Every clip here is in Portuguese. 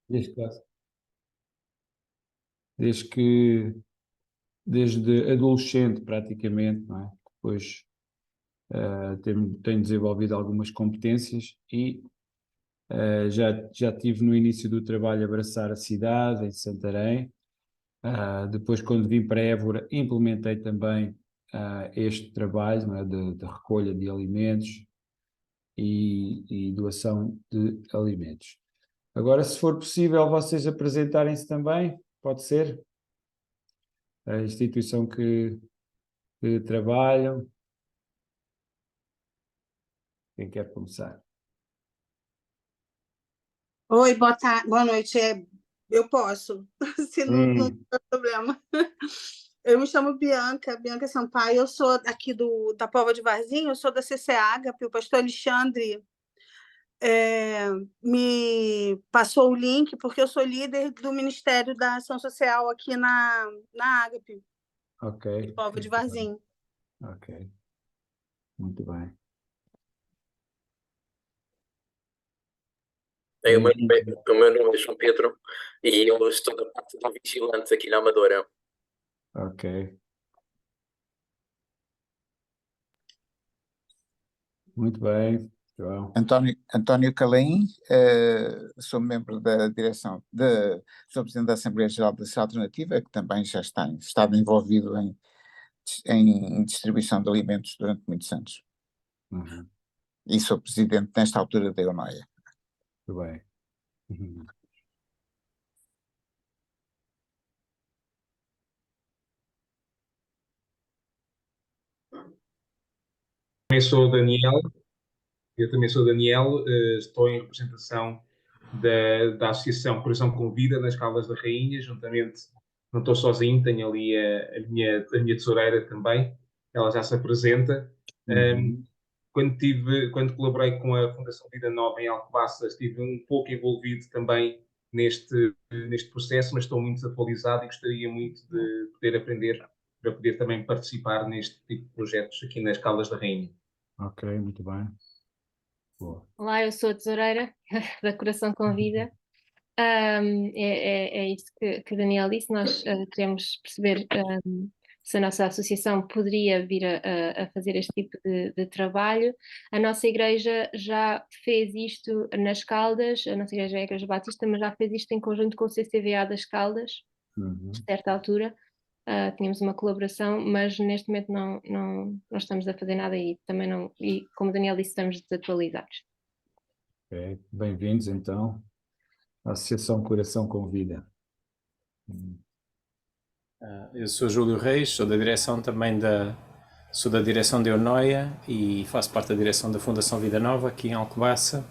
Desde que, desde que, desde adolescente praticamente, não é? Depois tenho desenvolvido algumas competências e já tive no início do trabalho a abraçar a cidade, em Santarém. Depois, quando vim para Évora, implementei também este trabalho, não é, de recolha de alimentos e doação de alimentos. Agora, se for possível, vocês apresentarem-se também, pode ser? A instituição que trabalham. Quem quer começar? Oi, boa noite. Eu posso, se não Hum, tem problema. Eu me chamo Bianca Sampaio, eu sou aqui da Pova de Varzinho, eu sou da CCH, o pastor Alexandre é, me passou o link, porque eu sou líder do Ministério da Ação Social aqui na Ágape, ok, de Pova de muito bem, Varzinho. ok, muito bem. Bem-vindo. O meu nome é João Pedro e eu estou da parte do Vigilante aqui na Amadora. Ok, muito bem, João. António Calaim, sou membro da direção, sou presidente da Assembleia Geral da Sociedade Alternativa, que também já está estado envolvido em distribuição de alimentos durante muitos anos. Uhum, E sou presidente nesta altura da EUNOIA. muito bem. Uhum. Também sou o Daniel, eu também sou o Daniel, estou em representação da Associação Coração com Vida nas Caldas da Rainha, juntamente, não estou sozinho, tenho ali a minha tesoureira também, ela já se apresenta. Uhum. Quando colaborei com a Fundação Vida Nova em Alcobaça, estive um pouco envolvido também neste processo, mas estou muito desatualizado e gostaria muito de poder aprender para poder também participar neste tipo de projetos aqui nas Caldas da Rainha. Ok, muito bem. Boa. Olá, eu sou a tesoureira da Coração com Vida. É isso que o Daniel disse. Nós queremos perceber se a nossa associação poderia vir a fazer este tipo de trabalho. A nossa igreja já fez isto nas Caldas, a nossa igreja é a Igreja Batista, mas já fez isto em conjunto com o CCVA das Caldas, Uhum. a certa altura. Tínhamos uma colaboração, mas neste momento não estamos a fazer nada e também não, e como o Daniel disse, estamos desatualizados. Ok, bem-vindos então à Associação Coração com Vida. Eu sou Júlio Reis, sou da direção da EUNOIA e faço parte da direção da Fundação Vida Nova aqui em Alcobaça.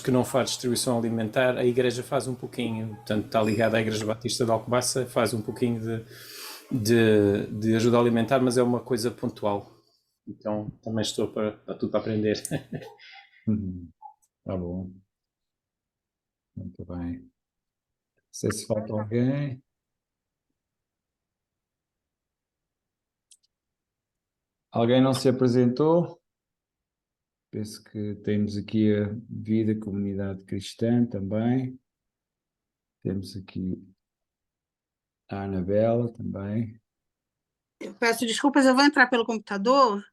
Que não faz distribuição alimentar, a igreja faz um pouquinho, portanto está ligada à Igreja Batista de Alcobaça, faz um pouquinho de ajuda alimentar, mas é uma coisa pontual. Então também estou para tudo para aprender. Uhum. Tá bom, muito bem. Não sei se falta alguém. Alguém não se apresentou? Penso que temos aqui a Vida Comunidade Cristã também. Temos aqui a Anabela também. Eu peço desculpas, eu vou entrar pelo computador,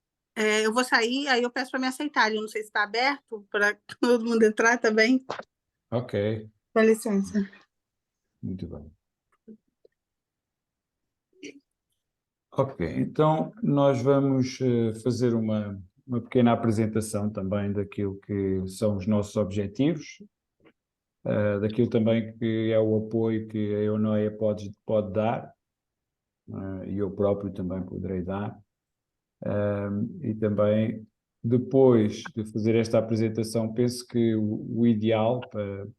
eu vou sair, aí eu peço para me aceitar. Eu não sei se está aberto para todo mundo entrar também. Ok, Dá licença. muito bem. Ok, então nós vamos fazer uma pequena apresentação também daquilo que são os nossos objetivos, daquilo também que é o apoio que a EUNOIA pode dar, e eu próprio também poderei dar. E também, depois de fazer esta apresentação, penso que o ideal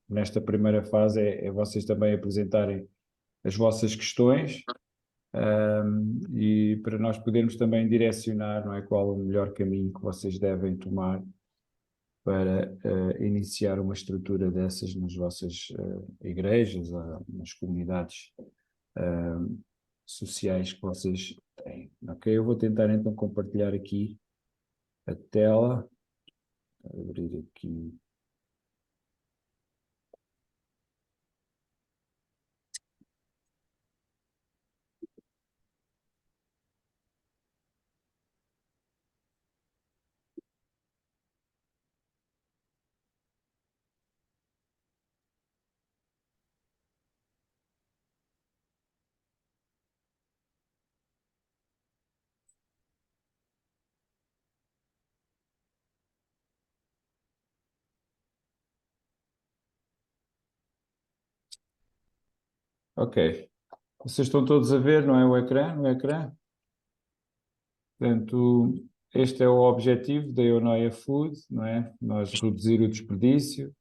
nesta primeira fase é vocês também apresentarem as vossas questões, e para nós podermos também direcionar, não é, qual o melhor caminho que vocês devem tomar para iniciar uma estrutura dessas nas vossas igrejas, nas comunidades sociais que vocês têm. Ok, eu vou tentar então compartilhar aqui a tela, abrir aqui. Ok. Vocês estão todos a ver, não é, o ecrã? No ecrã? Portanto, este é o objetivo da Eunoia Food, não é? Nós reduzir o desperdício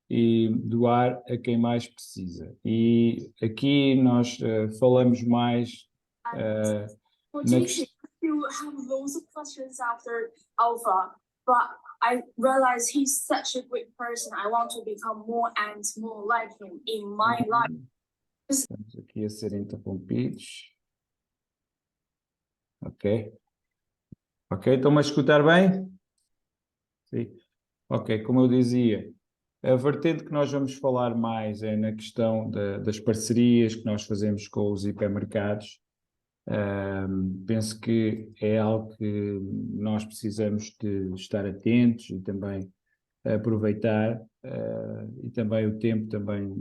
e doar a quem mais precisa. E aqui nós falamos mais na questão. You have loads of questions after Alpha, but I realize he's such a great person. I want to become more and more like him in my life. Estamos aqui a ser interrompidos. Ok. Ok, estão-me a escutar bem? Sim. Ok, como eu dizia, a vertente que nós vamos falar mais é na questão das parcerias que nós fazemos com os hipermercados. Penso que é algo que nós precisamos de estar atentos e também aproveitar, e também o tempo também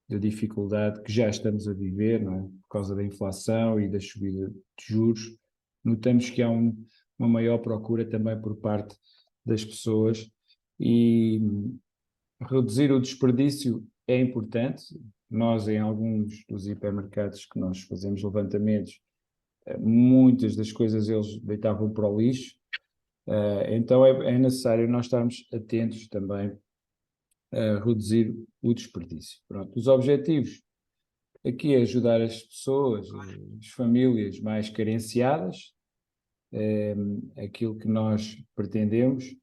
da dificuldade que já estamos a viver, não é? Por causa da inflação e da subida de juros, notamos que há uma maior procura também por parte das pessoas e reduzir o desperdício é importante. Nós, em alguns dos hipermercados que nós fazemos levantamentos, muitas das coisas eles deitavam para o lixo, então é necessário nós estarmos atentos também a reduzir o desperdício. Pronto, os objetivos aqui é ajudar as pessoas, as famílias mais carenciadas. Aquilo que nós pretendemos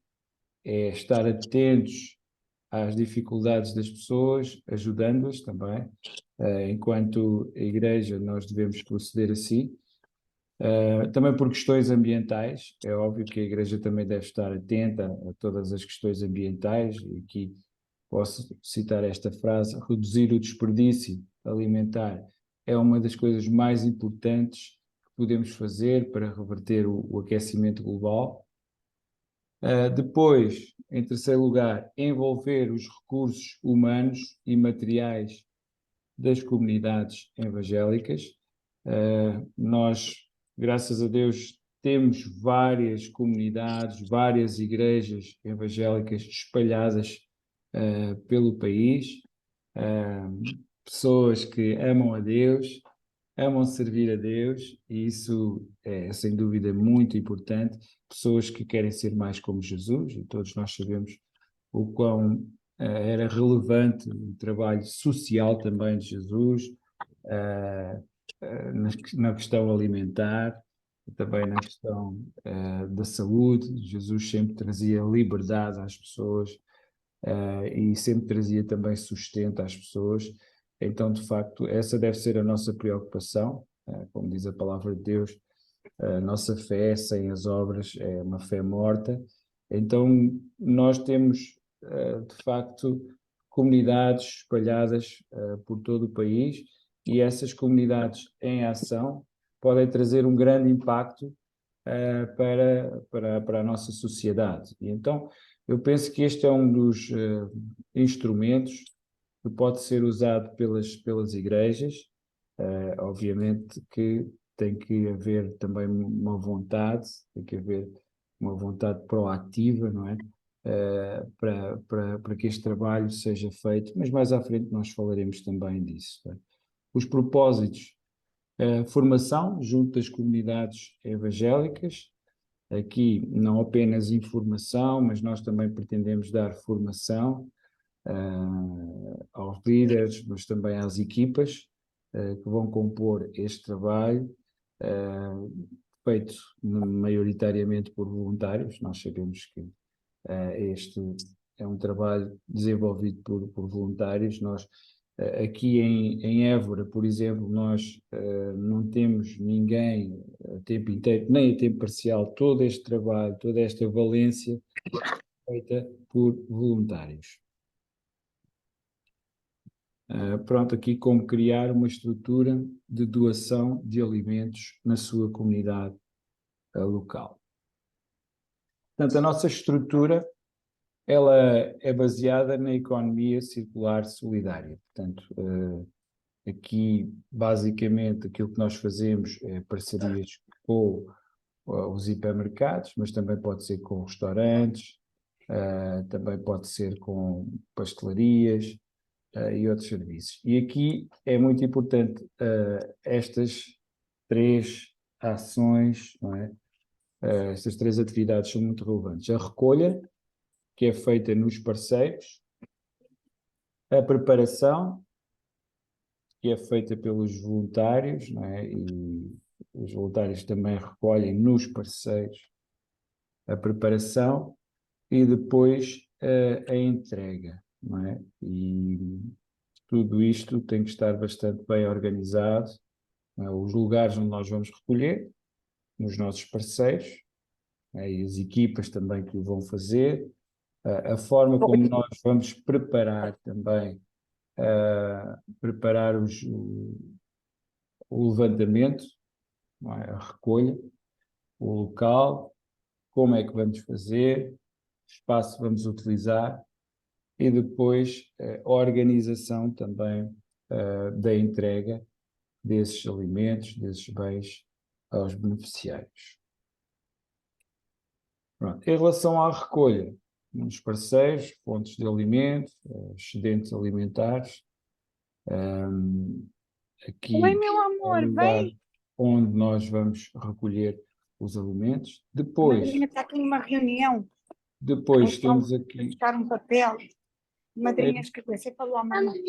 é estar atentos às dificuldades das pessoas, ajudando-as também. Enquanto a Igreja, nós devemos proceder assim. Também por questões ambientais, é óbvio que a Igreja também deve estar atenta a todas as questões ambientais, e aqui posso citar esta frase: reduzir o desperdício alimentar é uma das coisas mais importantes que podemos fazer para reverter o aquecimento global. Depois, em terceiro lugar, envolver os recursos humanos e materiais das comunidades evangélicas. Nós, graças a Deus, temos várias comunidades, várias igrejas evangélicas espalhadas pelo país, pessoas que amam a Deus, amam servir a Deus, e isso é sem dúvida muito importante. Pessoas que querem ser mais como Jesus, e todos nós sabemos o quão era relevante o trabalho social também de Jesus, na questão alimentar, também na questão da saúde. Jesus sempre trazia liberdade às pessoas, e sempre trazia também sustento às pessoas. Então, de facto, essa deve ser a nossa preocupação. Como diz a palavra de Deus, a nossa fé sem as obras é uma fé morta. Então, nós temos, de facto, comunidades espalhadas por todo o país, e essas comunidades em ação podem trazer um grande impacto para a nossa sociedade. E então, eu penso que este é um dos instrumentos que pode ser usado pelas igrejas. Obviamente que tem que haver também uma vontade, tem que haver uma vontade proativa, não é? Para que este trabalho seja feito, mas mais à frente nós falaremos também disso. Tá? Os propósitos: formação junto das comunidades evangélicas. Aqui não apenas informação, mas nós também pretendemos dar formação aos líderes, mas também às equipas que vão compor este trabalho, feito maioritariamente por voluntários. Nós sabemos que este é um trabalho desenvolvido por voluntários. Nós, aqui em Évora, por exemplo, nós não temos ninguém a tempo inteiro, nem a tempo parcial. Todo este trabalho, toda esta valência feita por voluntários. Pronto, aqui como criar uma estrutura de doação de alimentos na sua comunidade local. Portanto, a nossa estrutura, ela é baseada na economia circular solidária. Portanto, aqui, basicamente, aquilo que nós fazemos é parcerias com os hipermercados, mas também pode ser com restaurantes, também pode ser com pastelarias, e outros serviços. E aqui é muito importante estas 3 ações, não é? Estas 3 atividades são muito relevantes. A recolha, que é feita nos parceiros, a preparação, que é feita pelos voluntários, não é? E os voluntários também recolhem nos parceiros a preparação e depois a entrega, não é? E tudo isto tem que estar bastante bem organizado, não é? Os lugares onde nós vamos recolher, nos nossos parceiros, não é? E as equipas também que o vão fazer, a forma como nós vamos preparar também, preparar o levantamento, não é? A recolha, o local, como é que vamos fazer, espaço vamos utilizar e depois a organização também da entrega desses alimentos, desses bens aos beneficiários. Pronto. Em relação à recolha, nos parceiros, fontes de alimento, excedentes alimentares, aqui Oi, meu é amor, o lugar vem. onde nós vamos recolher os alimentos. A Depois madrinha está aqui numa reunião. Depois Então, temos vou aqui. buscar um papel. A madrinha escreveu. Você falou à mamãe.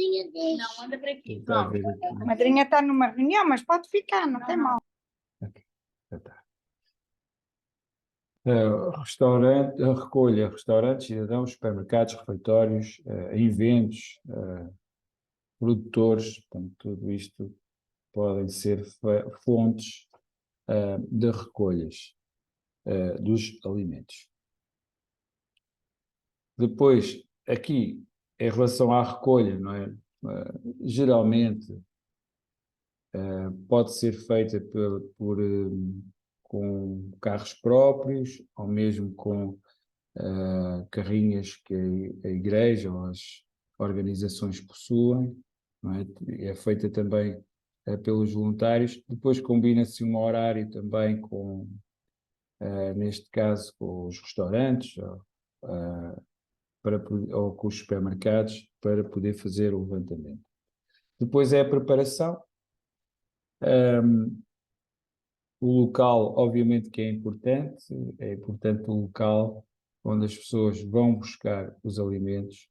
Não, anda para aqui. Está a ver aqui. A madrinha está numa reunião, mas pode ficar, não tem mal. Já está. Restaurante, a recolha, restaurantes, cidadãos, supermercados, refeitórios, eventos, produtores, portanto, tudo isto podem ser fontes de recolhas dos alimentos. Depois, aqui, em relação à recolha, não é? Geralmente pode ser feita com carros próprios, ou mesmo com carrinhas que a igreja ou as organizações possuem, não é? É feita também pelos voluntários. Depois combina-se um horário também com, neste caso, com os restaurantes ou com os supermercados para poder fazer o levantamento. Depois é a preparação. O local, obviamente, que é importante o local onde as pessoas vão buscar os alimentos.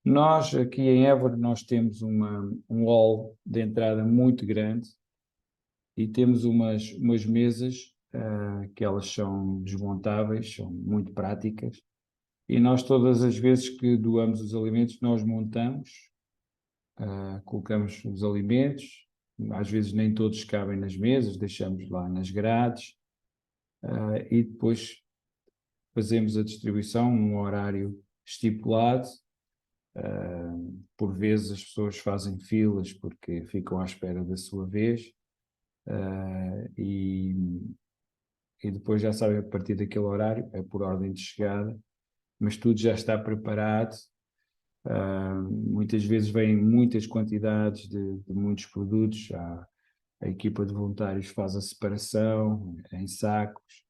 Nós, aqui em Évora, nós temos um hall de entrada muito grande e temos umas mesas que elas são desmontáveis, são muito práticas, e nós todas as vezes que doamos os alimentos, nós montamos, colocamos os alimentos, às vezes nem todos cabem nas mesas, deixamos lá nas grades, e depois fazemos a distribuição num horário estipulado. Por vezes as pessoas fazem filas porque ficam à espera da sua vez, e depois já sabem, a partir daquele horário, é por ordem de chegada, mas tudo já está preparado. Muitas vezes vêm muitas quantidades de muitos produtos, a equipa de voluntários faz a separação em sacos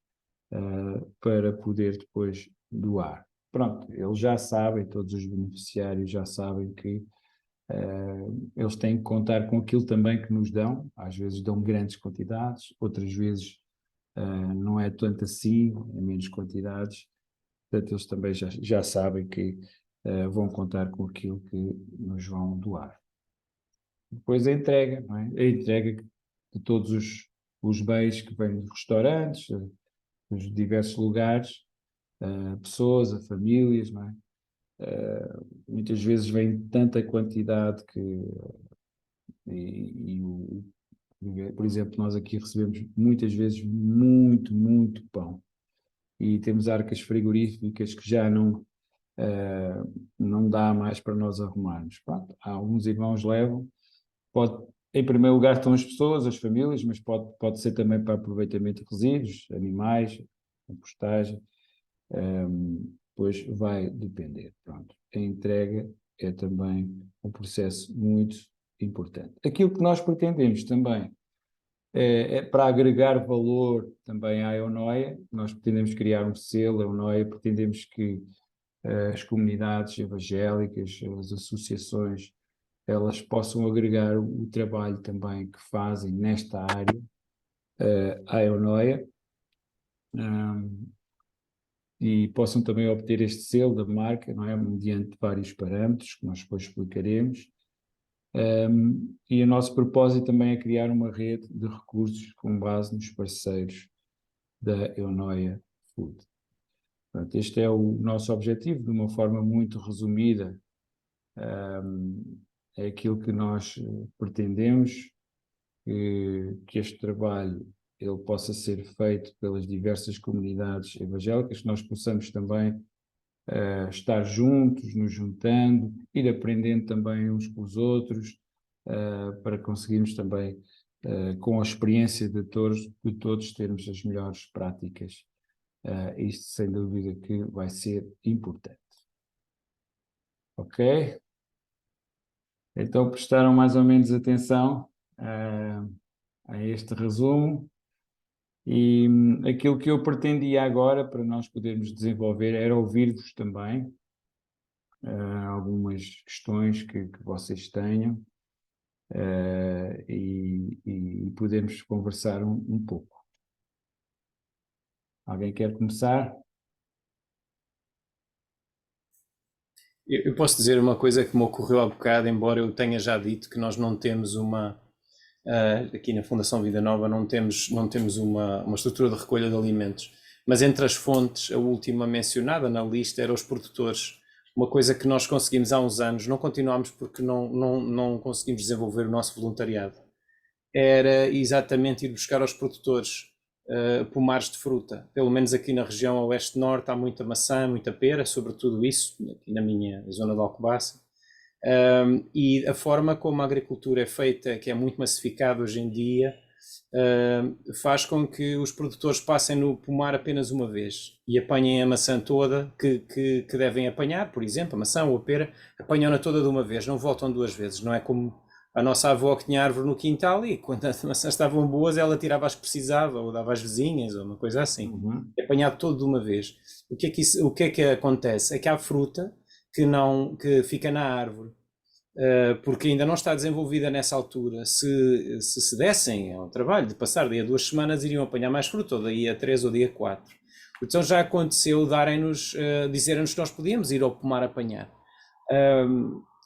para poder depois doar. Pronto, eles já sabem, todos os beneficiários já sabem que eles têm que contar com aquilo também que nos dão. Às vezes dão grandes quantidades, outras vezes não é tanto assim, em menos quantidades. Portanto, eles também já sabem que vão contar com aquilo que nos vão doar. Depois a entrega, não é? A entrega de todos os bens que vêm dos restaurantes, dos diversos lugares, pessoas, a famílias, não é? Muitas vezes vem tanta quantidade que, por exemplo, nós aqui recebemos muitas vezes muito pão e temos arcas frigoríficas que já não dá mais para nós arrumarmos. Pronto, alguns irmãos levam, em primeiro lugar estão as pessoas, as famílias, mas pode ser também para aproveitamento de resíduos, animais, compostagem, depois vai depender. Pronto. A entrega é também um processo muito importante. Aquilo que nós pretendemos também é para agregar valor também à Eunoia. Nós pretendemos criar um selo Eunoia, pretendemos que as comunidades evangélicas, as associações elas possam agregar o trabalho também que fazem nesta área à EUNOIA, e possam também obter este selo da marca, não é? Mediante vários parâmetros que nós depois explicaremos. E o nosso propósito também é criar uma rede de recursos com base nos parceiros da EUNOIA Food. Portanto, este é o nosso objetivo, de uma forma muito resumida. É aquilo que nós pretendemos, que este trabalho ele possa ser feito pelas diversas comunidades evangélicas, que nós possamos também estar juntos, nos juntando, ir aprendendo também uns com os outros, para conseguirmos também, com a experiência de todos, termos as melhores práticas. Isto sem dúvida que vai ser importante. Ok? Então prestaram mais ou menos atenção a este resumo, e aquilo que eu pretendia agora, para nós podermos desenvolver, era ouvir-vos também algumas questões que vocês tenham, e podermos conversar um pouco. Alguém quer começar? Eu posso dizer uma coisa que me ocorreu há bocado, embora eu tenha já dito que nós não temos aqui na Fundação Vida Nova não temos uma estrutura de recolha de alimentos, mas entre as fontes, a última mencionada na lista era os produtores. Uma coisa que nós conseguimos há uns anos, não continuámos porque não conseguimos desenvolver o nosso voluntariado, era exatamente ir buscar aos produtores pomares de fruta. Pelo menos aqui na região oeste-norte há muita maçã, muita pera, sobretudo isso, aqui na minha zona de Alcobaça. E a forma como a agricultura é feita, que é muito massificada hoje em dia, faz com que os produtores passem no pomar apenas uma vez e apanhem a maçã toda que devem apanhar, por exemplo, a maçã ou a pera, apanham-na toda de uma vez, não voltam duas vezes. Não é como a nossa avó que tinha árvore no quintal e quando as maçãs estavam boas ela tirava as que precisava ou dava às vizinhas ou uma coisa assim. É apanhado todo de uma vez. O que é que acontece? É que há fruta que fica na árvore, porque ainda não está desenvolvida nessa altura. Se dessem ao trabalho de passar daí a 2 semanas, iriam apanhar mais fruta, ou daí a 3 ou daí a 4. Então já aconteceu dizerem-nos que nós podíamos ir ao pomar apanhar.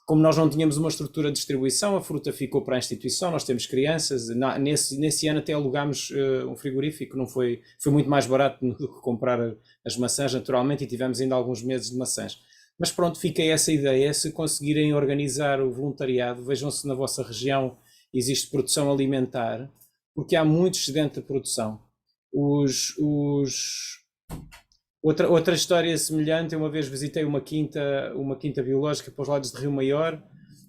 Como nós não tínhamos uma estrutura de distribuição, a fruta ficou para a instituição, nós temos crianças. Nesse ano até alugámos um frigorífico, foi muito mais barato do que comprar as maçãs naturalmente, e tivemos ainda alguns meses de maçãs. Mas pronto, fica essa ideia. Se conseguirem organizar o voluntariado, vejam se na vossa região existe produção alimentar, porque há muito excedente de produção. Outra história semelhante, eu uma vez visitei uma quinta biológica para os lados de Rio Maior,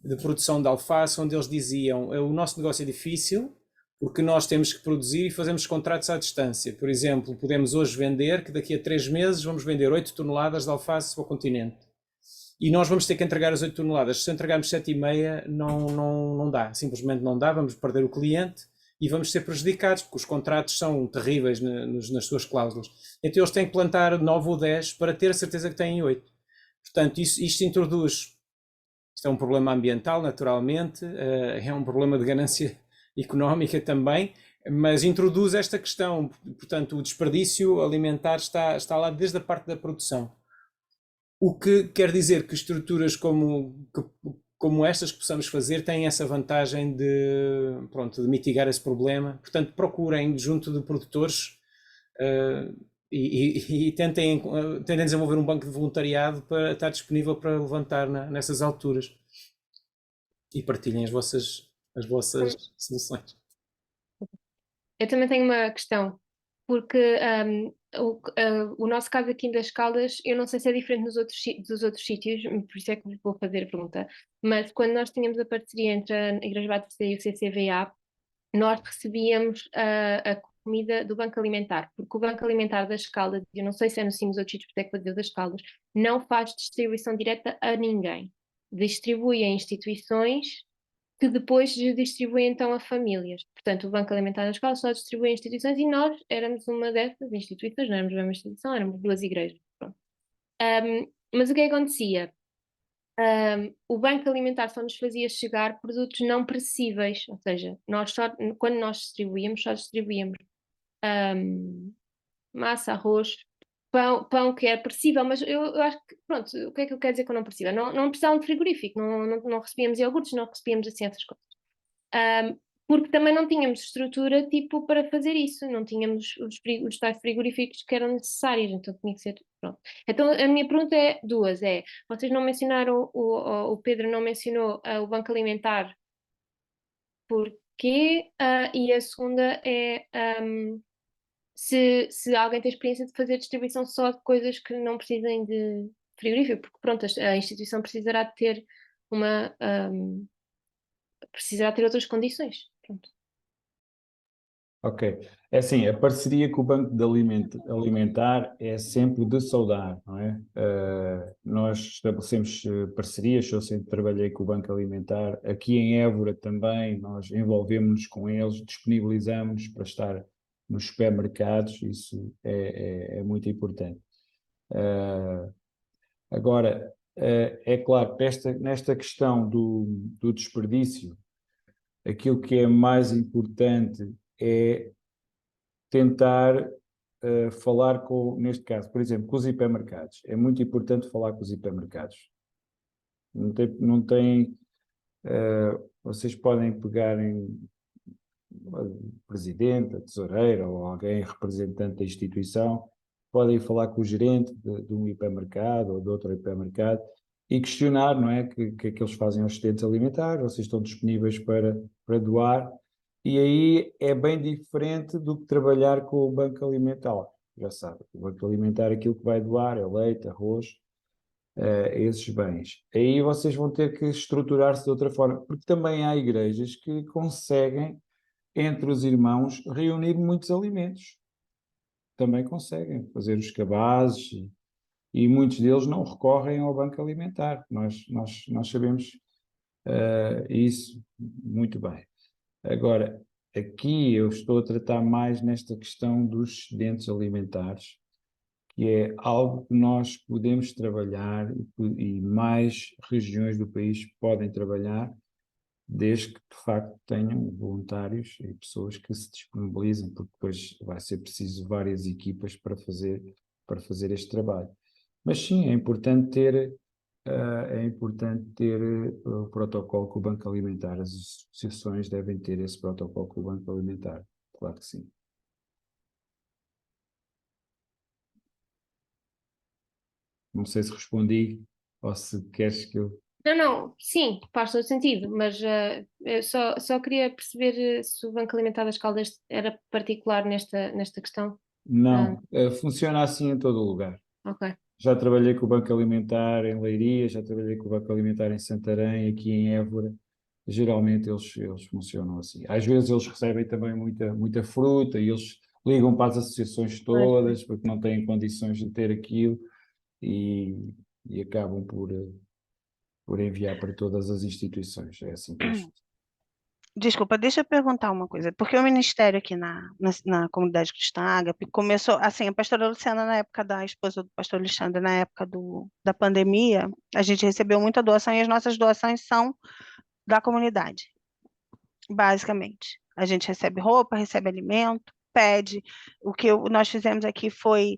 de produção de alface, onde eles diziam: o nosso negócio é difícil, porque nós temos que produzir e fazemos contratos à distância. Por exemplo, podemos hoje vender, que daqui a 3 meses vamos vender 8 toneladas de alface para o continente. E nós vamos ter que entregar as 8 toneladas. Se entregarmos 7,5, não dá. Simplesmente não dá, vamos perder o cliente e vamos ser prejudicados, porque os contratos são terríveis nas suas cláusulas. Então eles têm que plantar 9 ou 10 para ter a certeza que têm 8. Portanto, isto introduz... Isto é um problema ambiental, naturalmente, é um problema de ganância económica também, mas introduz esta questão. Portanto, o desperdício alimentar está lá desde a parte da produção. O que quer dizer que estruturas como estas que possamos fazer têm essa vantagem de mitigar esse problema. Portanto, procurem junto de produtores e tentem desenvolver um banco de voluntariado para estar disponível para levantar nessas alturas. E partilhem as vossas soluções. Eu também tenho uma questão, porque o nosso caso aqui das Caldas, eu não sei se é diferente dos outros sítios, por isso é que vou fazer a pergunta, mas quando nós tínhamos a parceria entre a Igreja Batista e o CCVA, nós recebíamos a comida do Banco Alimentar, porque o Banco Alimentar das Caldas, eu não sei se é no Cimo dos outros sítios, porque é que vou dizer das Caldas, não faz distribuição direta a ninguém. Distribui a instituições que depois distribuem então a famílias. Portanto, o Banco Alimentar das Caldas só distribui a instituições e nós éramos uma dessas instituições, não éramos uma instituição, éramos 2 igrejas. Mas o que acontecia? o Banco Alimentar só nos fazia chegar produtos não perecíveis, ou seja, quando nós distribuíamos, só distribuíamos massa, arroz, pão que é perecível, mas eu acho que, pronto, o que é que eu quero dizer com não perecível? Não precisavam de frigorífico, não recebíamos iogurtes, não recebíamos assim essas coisas. Porque também não tínhamos estrutura tipo para fazer isso, não tínhamos os tais frigoríficos que eram necessários, então tinha que ser, pronto. Então a minha pergunta é duas, vocês não mencionaram, o Pedro não mencionou o Banco Alimentar, porquê? E a segunda é se alguém tem experiência de fazer distribuição só de coisas que não precisem de frigorífico, porque pronto, a instituição precisará de ter precisará ter outras condições, pronto. Ok. É assim, a parceria com o Banco de Alimentar é sempre de saudar, não é? Nós estabelecemos parcerias, eu sempre trabalhei com o Banco Alimentar. Aqui em Évora também, nós envolvemos-nos com eles, disponibilizamos para estar nos supermercados, isso é muito importante. Agora, é claro que nesta questão do desperdício, aquilo que é mais importante é tentar falar neste caso, por exemplo, com os hipermercados. É muito importante falar com os hipermercados. Vocês podem pegar em o presidente, a tesoureira ou alguém representante da instituição, podem falar com o gerente de um hipermercado ou de outro hipermercado e questionar, não é, que é que eles fazem aos excedentes alimentares, vocês estão disponíveis para doar, e aí é bem diferente do que trabalhar com o Banco Alimentar. Já sabe, o Banco Alimentar aquilo que vai doar é leite, arroz, esses bens. Aí vocês vão ter que estruturar-se de outra forma, porque também há igrejas que conseguem, entre os irmãos, reunir muitos alimentos. Também conseguem fazer os cabazes e muitos deles não recorrem ao Banco Alimentar. Nós sabemos isso muito bem. Agora, aqui eu estou a tratar mais nesta questão dos excedentes alimentares, que é algo que nós podemos trabalhar e mais regiões do país podem trabalhar, desde que de facto tenham voluntários e pessoas que se disponibilizem, porque depois vai ser preciso várias equipas para fazer este trabalho. Mas sim, é importante ter o protocolo com o Banco Alimentar. As associações devem ter esse protocolo com o Banco Alimentar, claro que sim. Não sei se respondi ou se queres que eu... Não, sim, faz todo sentido, mas eu só queria perceber se o Banco Alimentar das Caldas era particular nesta questão. Não, funciona assim em todo o lugar. Ok. Já trabalhei com o Banco Alimentar em Leiria, já trabalhei com o Banco Alimentar em Santarém, aqui em Évora. Geralmente eles funcionam assim. Às vezes eles recebem também muita fruta e eles ligam para as associações todas porque não têm condições de ter aquilo e acabam por enviar para todas as instituições. É assim que eles... Desculpa, deixa eu perguntar uma coisa, porque o ministério aqui na comunidade cristã Ágape começou, assim, a pastora Luciana, na época da esposa do pastor Alexandre, na época da pandemia, a gente recebeu muita doação e as nossas doações são da comunidade, basicamente. A gente recebe roupa, recebe alimento, pede. O que nós fizemos aqui foi,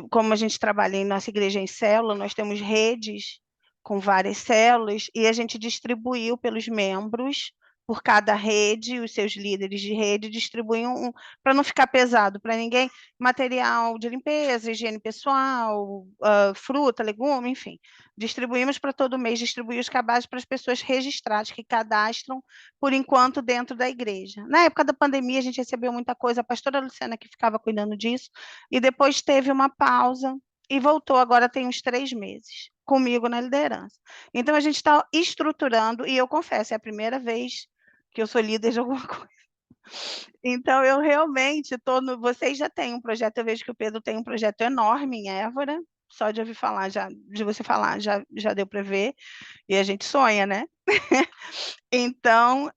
como a gente trabalha em nossa igreja em célula, nós temos redes com várias células e a gente distribuiu pelos membros, por cada rede, os seus líderes de rede distribuem para não ficar pesado para ninguém, material de limpeza, higiene pessoal, fruta, legume, enfim. Distribuímos para todo mês, distribuir os cabazes para as pessoas registradas, que cadastram, por enquanto, dentro da igreja. Na época da pandemia, a gente recebeu muita coisa, a pastora Luciana que ficava cuidando disso, e depois teve uma pausa, e voltou agora tem uns 3 meses, comigo na liderança. Então, a gente está estruturando, e eu confesso, é a primeira vez que eu sou líder de alguma coisa. Então, eu realmente estou no... Vocês já têm um projeto, eu vejo que o Pedro tem um projeto enorme em Évora, só de ouvir falar, de você falar, já deu para ver, e a gente sonha, né? Então,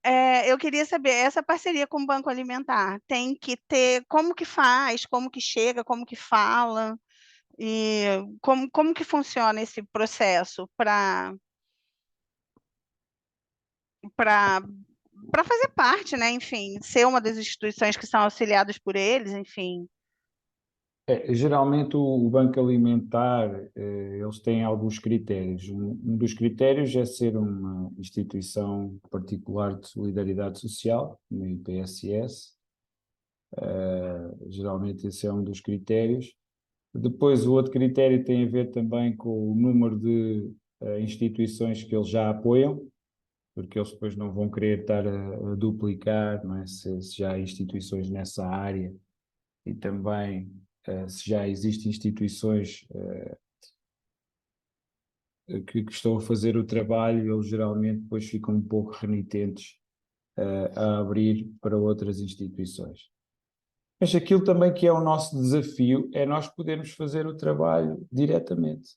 eu queria saber, essa parceria com o Banco Alimentar tem que ter, como que faz, como que chega, como que fala, e como que funciona esse processo para para fazer parte, né? Enfim, ser uma das instituições que são auxiliadas por eles, enfim. Geralmente o Banco Alimentar, eles têm alguns critérios. Um dos critérios é ser uma instituição particular de solidariedade social, no IPSS. Geralmente esse é um dos critérios. Depois o outro critério tem a ver também com o número de instituições que eles já apoiam, porque eles depois não vão querer estar a duplicar, não é? Se já há instituições nessa área e também se já existem instituições que estão a fazer o trabalho, eles geralmente depois ficam um pouco renitentes a abrir para outras instituições. Mas aquilo também que é o nosso desafio é nós podermos fazer o trabalho diretamente.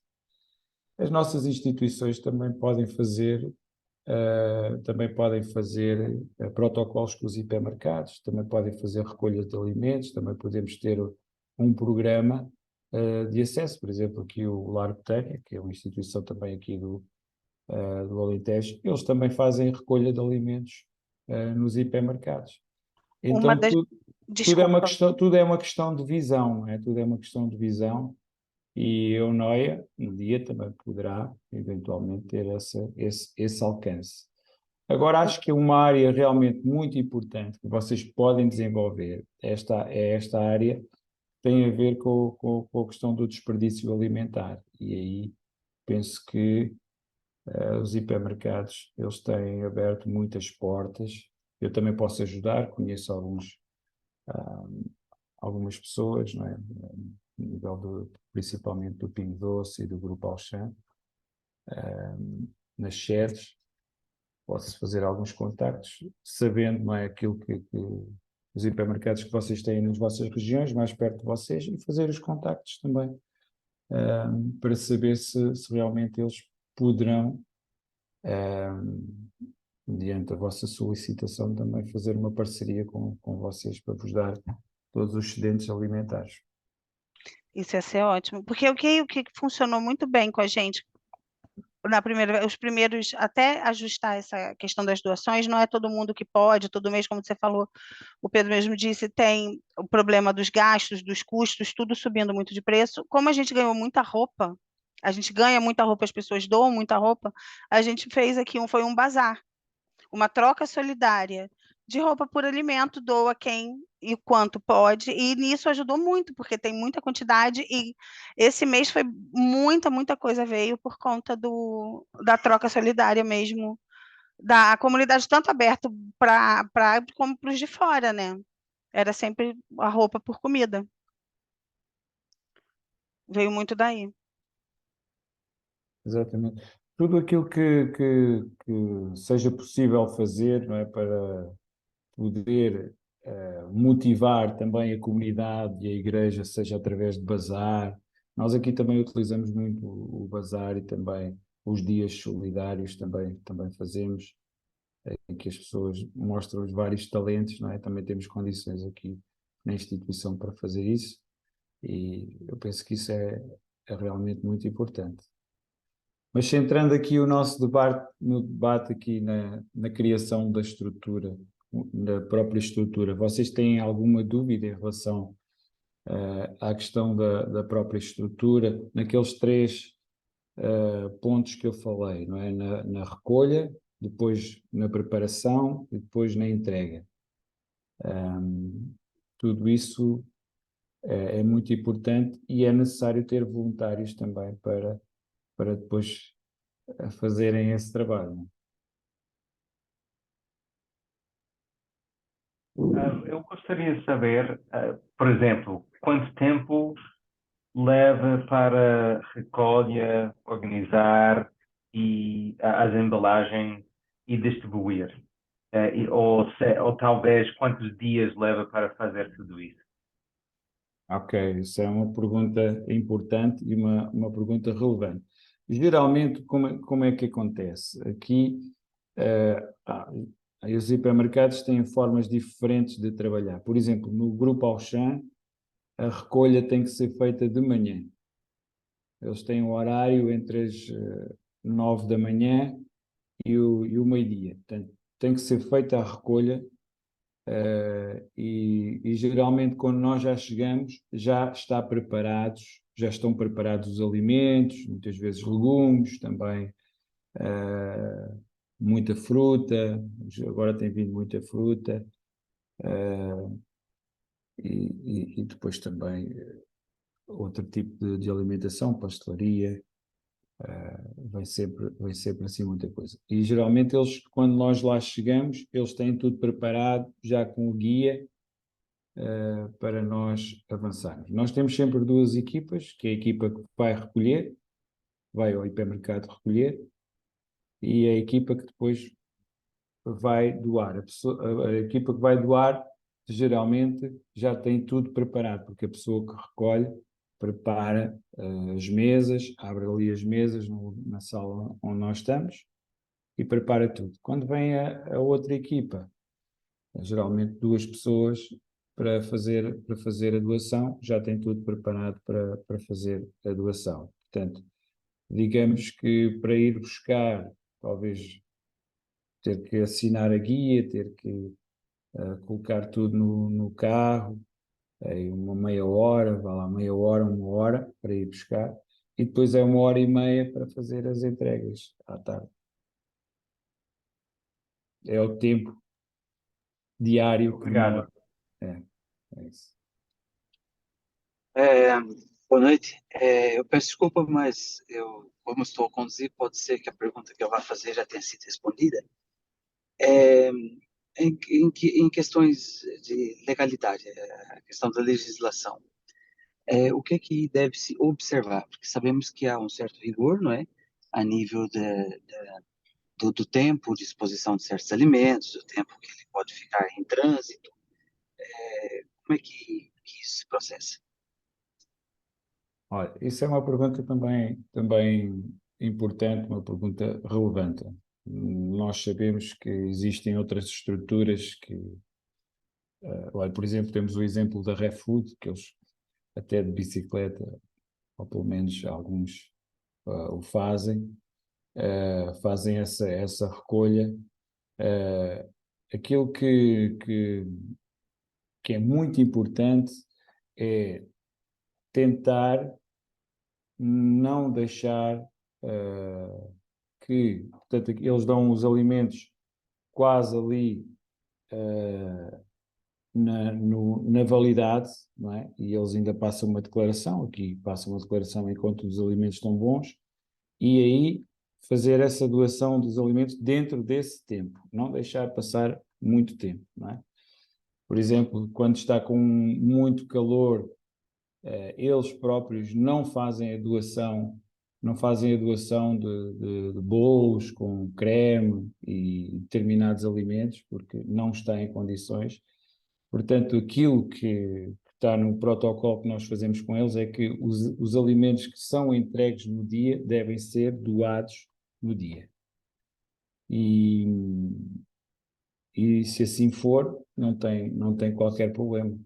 As nossas instituições também podem fazer protocolos com os hipermercados, também podem fazer recolha de alimentos, também podemos ter um programa de acesso, por exemplo, aqui o Lar Betânia, que é uma instituição também aqui do Alentejo, eles também fazem recolha de alimentos nos hipermercados. Então, tudo é uma questão de visão, não é? Tudo é uma questão de visão. E a Eunoia, um dia, também poderá, eventualmente, ter esse alcance. Agora, acho que uma área realmente muito importante que vocês podem desenvolver, esta área, tem a ver com a questão do desperdício alimentar. E aí, penso que os hipermercados, eles têm aberto muitas portas. Eu também posso ajudar, conheço algumas pessoas, não é? No nível principalmente do Pingo Doce e do Grupo Auchan, nas sedes, posso fazer alguns contactos, sabendo, não é, aquilo que os hipermercados que vocês têm nas vossas regiões, mais perto de vocês, e fazer os contactos também, para saber se realmente eles poderão, mediante a vossa solicitação, também fazer uma parceria com vocês para vos dar todos os excedentes alimentares. Isso ia ser ótimo, porque o que funcionou muito bem com a gente os primeiros, até ajustar essa questão das doações, não é todo mundo que pode, todo mês, como você falou, o Pedro mesmo disse, tem o problema dos gastos, dos custos, tudo subindo muito de preço. Como a gente ganhou muita roupa, a gente ganha muita roupa, as pessoas doam muita roupa, a gente fez aqui foi um bazar, uma troca solidária de roupa por alimento, doa quem e quanto pode, e nisso ajudou muito, porque tem muita quantidade, e esse mês foi muita coisa veio por conta da troca solidária mesmo, da comunidade tanto aberta para como para os de fora, né? Era sempre a roupa por comida. Veio muito daí. Exatamente. Tudo aquilo que seja possível fazer, não é, para poder motivar também a comunidade e a igreja, seja através de bazar. Nós aqui também utilizamos muito o bazar e também os dias solidários também fazemos, em que as pessoas mostram os vários talentos, não é? Também temos condições aqui na instituição para fazer isso, e eu penso que isso é realmente muito importante. Mas centrando aqui o nosso debate, no debate aqui na criação da estrutura, da própria estrutura, vocês têm alguma dúvida em relação à questão da própria estrutura, naqueles 3 pontos que eu falei, não é? Na recolha, depois na preparação e depois na entrega. Tudo isso é muito importante e é necessário ter voluntários também para depois fazerem esse trabalho. Eu gostaria de saber, por exemplo, quanto tempo leva para recolha, organizar e as embalagens e distribuir? Ou talvez quantos dias leva para fazer tudo isso? Ok, isso é uma pergunta importante e uma pergunta relevante. Geralmente, como é que acontece? Aqui, os hipermercados têm formas diferentes de trabalhar. Por exemplo, no Grupo Auchan, a recolha tem que ser feita de manhã. Eles têm um horário entre as 9 da manhã e o meio-dia. Portanto, tem que ser feita a recolha e geralmente quando nós já chegamos já estão preparados os alimentos, muitas vezes legumes, também muita fruta, agora tem vindo muita fruta, e depois também outro tipo de alimentação, pastelaria, vem sempre assim muita coisa. E geralmente eles, quando nós lá chegamos, eles têm tudo preparado, já com o guia, para nós avançarmos. Nós temos sempre duas equipas, que é a equipa que vai recolher, vai ao hipermercado recolher, e a equipa que depois vai doar. A equipa que vai doar geralmente já tem tudo preparado, porque a pessoa que recolhe prepara as mesas, abre ali as mesas na sala onde nós estamos e prepara tudo. Quando vem a outra equipa, geralmente duas pessoas para fazer a doação, já tem tudo preparado para fazer a doação. Portanto, digamos que para ir buscar, talvez ter que assinar a guia, ter que colocar tudo no carro, uma meia hora, vá lá, meia hora, uma hora para ir buscar, e depois é 1h30 para fazer as entregas à tarde. É o tempo diário que Obrigado. é isso. Boa noite. Eu peço desculpa, mas como estou a conduzir, pode ser que a pergunta que eu vá fazer já tenha sido respondida. Em questões de legalidade, a questão da legislação, o que é que deve se observar? Porque sabemos que há um certo rigor, não é? A nível do tempo de exposição de certos alimentos, do tempo que ele pode ficar em trânsito. Como é que isso se processa? Olha, isso é uma pergunta também importante, uma pergunta relevante. Nós sabemos que existem outras estruturas que, olha, por exemplo, temos o exemplo da ReFood, que eles até de bicicleta, ou pelo menos alguns o fazem, fazem essa recolha. Aquilo que é muito importante é tentar não deixar portanto, eles dão os alimentos quase ali na validade, não é? E eles ainda passam uma declaração, aqui passam uma declaração enquanto os alimentos estão bons, e aí fazer essa doação dos alimentos dentro desse tempo, não deixar passar muito tempo, não é? Por exemplo, quando está com muito calor, eles próprios não fazem a doação de bolos com creme e determinados alimentos, porque não está em condições. Portanto, aquilo que está no protocolo que nós fazemos com eles é que os alimentos que são entregues no dia devem ser doados no dia. E se assim for, não tem qualquer problema.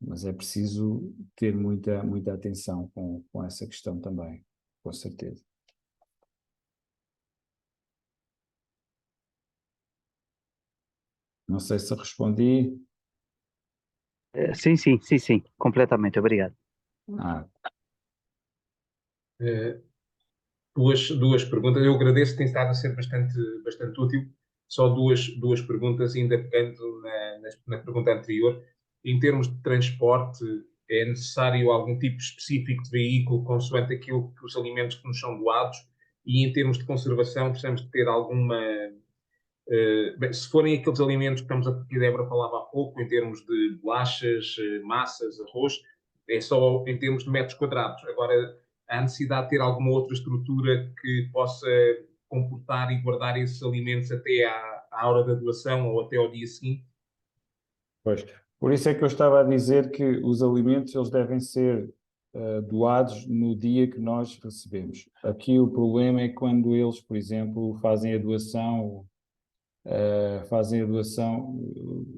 Mas é preciso ter muita atenção com essa questão também, com certeza. Não sei se respondi. Sim, completamente, obrigado. Duas perguntas. Eu agradeço, tem estado a ser bastante útil. Só duas perguntas, ainda pegando na pergunta anterior. Em termos de transporte, é necessário algum tipo específico de veículo consoante aquilo que os alimentos que nos são doados? E em termos de conservação, precisamos de ter alguma... se forem aqueles alimentos que a Débora falava há pouco, em termos de bolachas, massas, arroz, é só em termos de metros quadrados. Agora, há necessidade de ter alguma outra estrutura que possa comportar e guardar esses alimentos até à hora da doação ou até ao dia seguinte? Pois, por isso é que eu estava a dizer que os alimentos eles devem ser doados no dia que nós recebemos. Aqui o problema é quando eles, por exemplo, fazem a doação.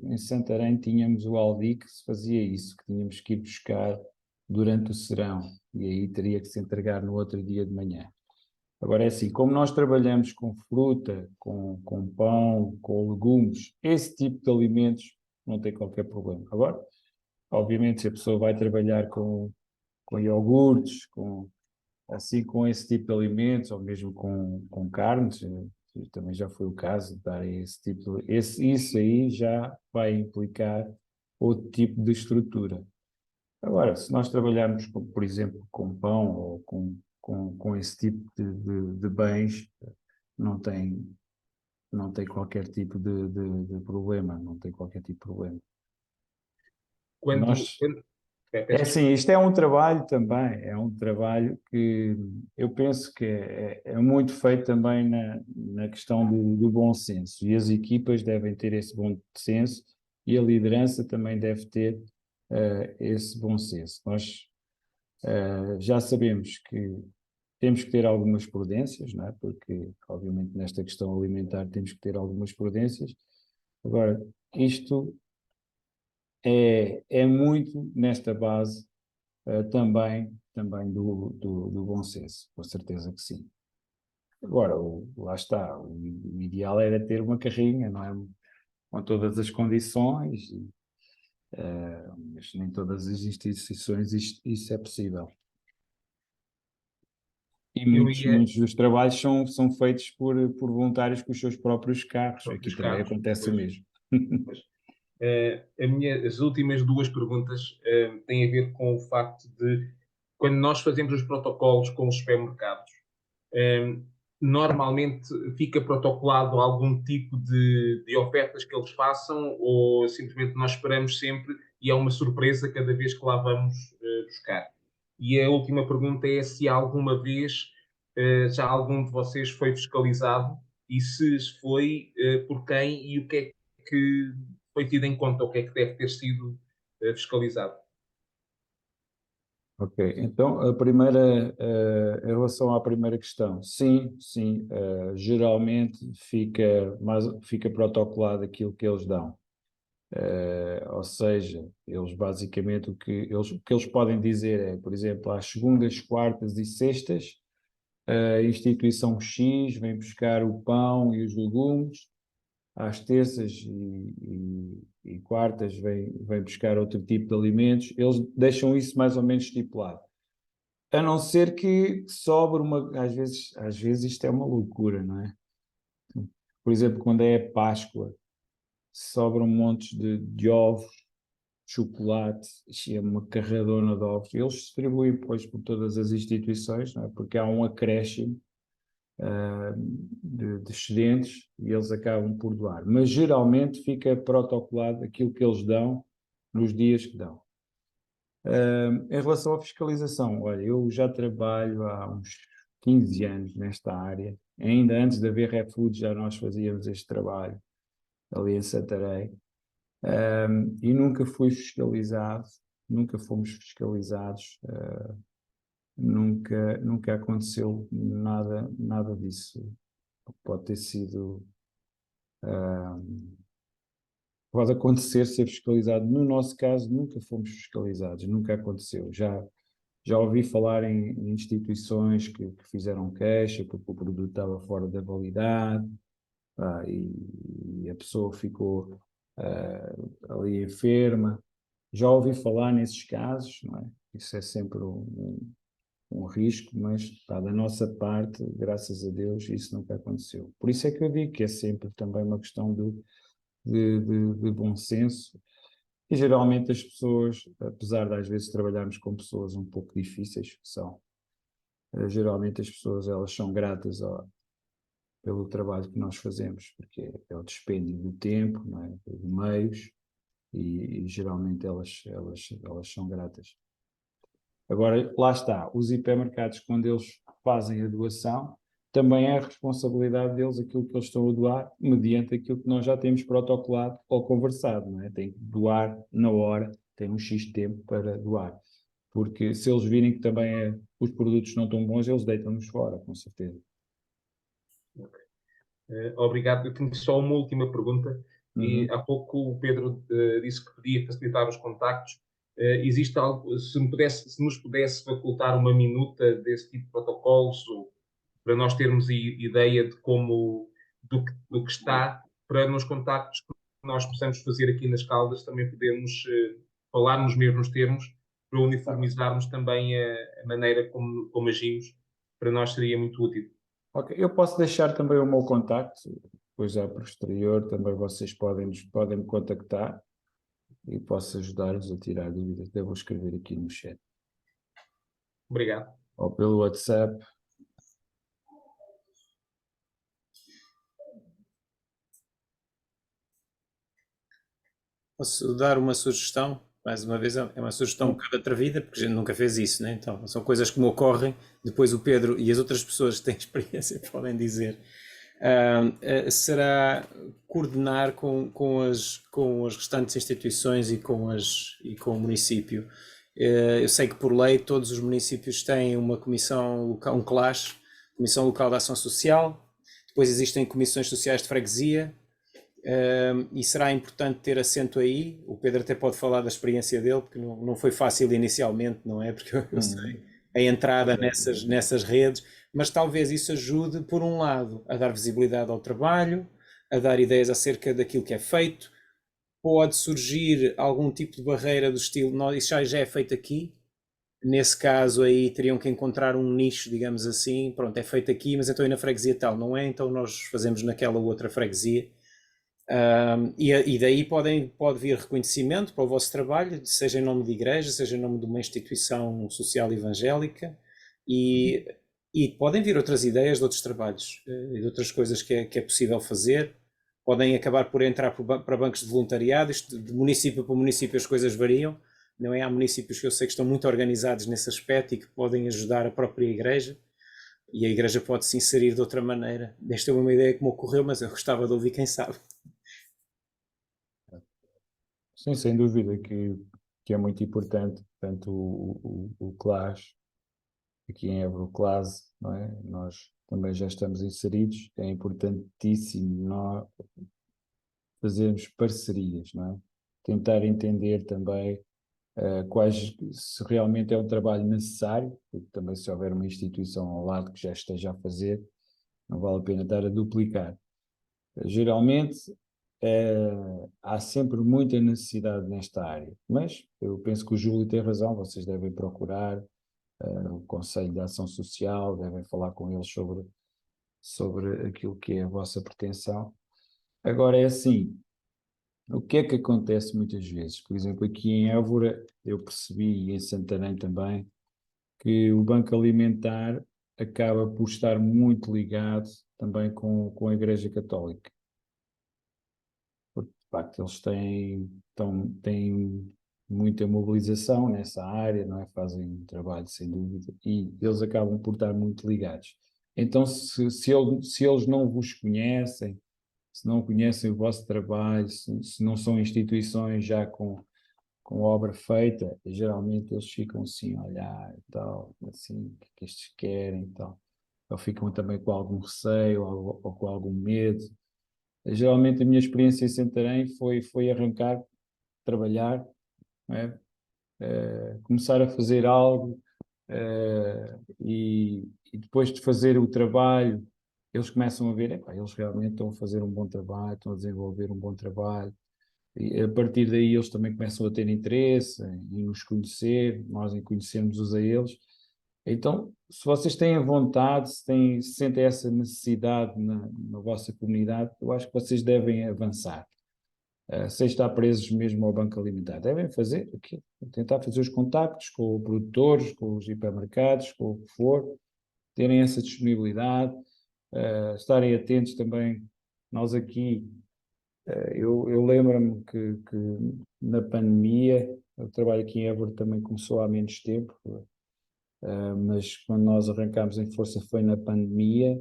Em Santarém tínhamos o Aldi que se fazia isso, que tínhamos que ir buscar durante o serão, e aí teria que se entregar no outro dia de manhã. Agora é assim, como nós trabalhamos com fruta, com pão, com legumes, esse tipo de alimentos não tem qualquer problema. Agora, obviamente, se a pessoa vai trabalhar com iogurtes, assim com esse tipo de alimentos, ou mesmo com carnes, também já foi o caso de dar esse tipo de, isso aí já vai implicar outro tipo de estrutura. Agora, se nós trabalharmos, por exemplo, com pão ou com esse tipo de bens, não tem qualquer tipo de problema, não tem qualquer tipo de problema. Quando, Nós, quando- peço É desculpa. assim, isto é um trabalho também, é um trabalho que eu penso que é muito feito também na questão do bom senso, e as equipas devem ter esse bom senso e a liderança também deve ter esse bom senso. Nós já sabemos que temos que ter algumas prudências, não é? Porque obviamente nesta questão alimentar temos que ter algumas prudências. Agora, isto é muito nesta base também do bom senso, com certeza que sim. Agora, lá está, o ideal era ter uma carrinha, não é? Com todas as condições, mas nem todas as instituições isso é possível. E Eu muitos, ia muitos dos trabalhos são feitos por voluntários com os seus próprios carros. próprios Aqui também carros, acontece o pois. mesmo. Pois. As últimas duas perguntas têm a ver com o facto de, quando nós fazemos os protocolos com os supermercados, eh, normalmente fica protocolado algum tipo de ofertas que eles façam, ou simplesmente nós esperamos sempre e é uma surpresa cada vez que lá vamos buscar? E a última pergunta é se alguma vez já algum de vocês foi fiscalizado, e se foi, por quem, e o que é que foi tido em conta, o que é que deve ter sido fiscalizado. Ok, então a primeira, em relação à primeira questão, sim, geralmente fica protocolado aquilo que eles dão. Ou seja, eles basicamente o que eles podem dizer é, por exemplo, às segundas, quartas e sextas, a instituição X vem buscar o pão e os legumes, às terças e quartas vem buscar outro tipo de alimentos, eles deixam isso mais ou menos estipulado. A não ser que sobre às vezes isto é uma loucura, não é? Por exemplo, quando é Páscoa, sobram montes de ovos, chocolate, é uma carradona de ovos. Eles distribuem depois por todas as instituições, não é? Porque há um acréscimo de excedentes e eles acabam por doar. Mas geralmente fica protocolado aquilo que eles dão nos dias que dão. Em relação à fiscalização, olha, eu já trabalho há uns 15 anos nesta área. Ainda antes de haver ReFood já nós fazíamos este trabalho ali em Santarém. E nunca fui fiscalizado, nunca fomos fiscalizados, nunca aconteceu nada disso. Pode ter sido, pode acontecer ser fiscalizado. No nosso caso, nunca fomos fiscalizados, nunca aconteceu. Já ouvi falar em instituições que fizeram queixa porque o produto estava fora da validade, e a pessoa ficou ali enferma. Já ouvi falar nesses casos, não é? Isso é sempre um risco, mas da nossa parte, graças a Deus, isso nunca aconteceu. Por isso é que eu digo que é sempre também uma questão de bom senso. E geralmente as pessoas, apesar de às vezes trabalharmos com pessoas um pouco difíceis, que são, geralmente as pessoas elas são gratas pelo trabalho que nós fazemos, porque é o dispêndio do tempo, não é? De meios, e geralmente elas são gratas. Agora, lá está, os hipermercados, quando eles fazem a doação, também é a responsabilidade deles aquilo que eles estão a doar, mediante aquilo que nós já temos protocolado ou conversado, não é? Tem que doar na hora, tem um X tempo para doar. Porque se eles virem que também os produtos não estão bons, eles deitam-nos fora, com certeza. Obrigado. Eu tenho só uma última pergunta. E Uhum. há pouco o Pedro disse que podia facilitar os contactos. Existe algo, se nos pudesse facultar uma minuta desse tipo de protocolos, ou para nós termos ideia de do que está, para nos contactos que nós possamos fazer aqui nas Caldas também podemos falar nos mesmos termos, para uniformizarmos também a maneira como agimos. Para nós seria muito útil. Ok, eu posso deixar também o meu contacto, depois a posterior também vocês podem me contactar e posso ajudar-vos a tirar dúvidas. Eu vou escrever aqui no chat. Obrigado. Ou pelo WhatsApp. Posso dar uma sugestão? Mais uma vez, é uma sugestão um bocado atrevida, porque a gente nunca fez isso, né? Então, são coisas que me ocorrem, depois o Pedro e as outras pessoas que têm experiência podem dizer. Será coordenar com as restantes instituições e com o município. Eu sei que por lei todos os municípios têm uma comissão local, um CLAS, Comissão Local de Ação Social, depois existem comissões sociais de freguesia, e será importante ter assento aí. O Pedro até pode falar da experiência dele, porque não foi fácil inicialmente, não é? Porque eu sei a entrada nessas redes, mas talvez isso ajude, por um lado, a dar visibilidade ao trabalho, a dar ideias acerca daquilo que é feito. Pode surgir algum tipo de barreira do estilo, isso já é feito aqui. Nesse caso aí teriam que encontrar um nicho, digamos assim, pronto, é feito aqui, mas então na freguesia tal, não é? Então nós fazemos naquela outra freguesia. E daí pode vir reconhecimento para o vosso trabalho, seja em nome de igreja, seja em nome de uma instituição social evangélica, e podem vir outras ideias de outros trabalhos e de outras coisas que é possível fazer. Podem acabar por entrar para bancos de voluntariado. Isto, de município para município as coisas variam, não é? Há municípios que eu sei que estão muito organizados nesse aspecto e que podem ajudar a própria igreja, e a igreja pode se inserir de outra maneira. Esta é uma ideia que me ocorreu, mas eu gostava de ouvir quem sabe. Sim, sem dúvida que é muito importante, portanto, o CLAS, aqui em Évora, o CLAS, não é? Nós também já estamos inseridos, é importantíssimo nós fazermos parcerias, não é? Tentar entender também se realmente é um trabalho necessário, porque também se houver uma instituição ao lado que já esteja a fazer, não vale a pena estar a duplicar. Geralmente, há sempre muita necessidade nesta área, mas eu penso que o Júlio tem razão, vocês devem procurar o Conselho de Ação Social, devem falar com eles sobre aquilo que é a vossa pretensão. Agora é assim, o que é que acontece muitas vezes? Por exemplo, aqui em Évora, eu percebi, e em Santarém também, que o Banco Alimentar acaba por estar muito ligado também com a Igreja Católica. Porque, de facto, eles têm muita mobilização nessa área, não é? Fazem um trabalho, sem dúvida, e eles acabam por estar muito ligados. Então, se eles não vos conhecem, se não conhecem o vosso trabalho, se não são instituições já com obra feita, geralmente eles ficam assim a olhar e tal, assim, o que é que estes querem e tal. Ou ficam também com algum receio ou com algum medo. Geralmente a minha experiência em Santarém foi arrancar, trabalhar, não é? Começar a fazer algo e depois de fazer o trabalho, eles começam a ver, eles realmente estão a fazer um bom trabalho, estão a desenvolver um bom trabalho, e a partir daí eles também começam a ter interesse em nos conhecer, nós em conhecermos-os a eles. Então, se vocês têm a vontade, se sentem essa necessidade na vossa comunidade, eu acho que vocês devem avançar. Sem estar presos mesmo ao Banco Alimentar. Devem fazer aquilo, tentar fazer os contactos com os produtores, com os hipermercados, com o que for, terem essa disponibilidade, estarem atentos também. Nós aqui, eu lembro-me que na pandemia, o trabalho aqui em Évora também começou há menos tempo, mas quando nós arrancámos em força foi na pandemia,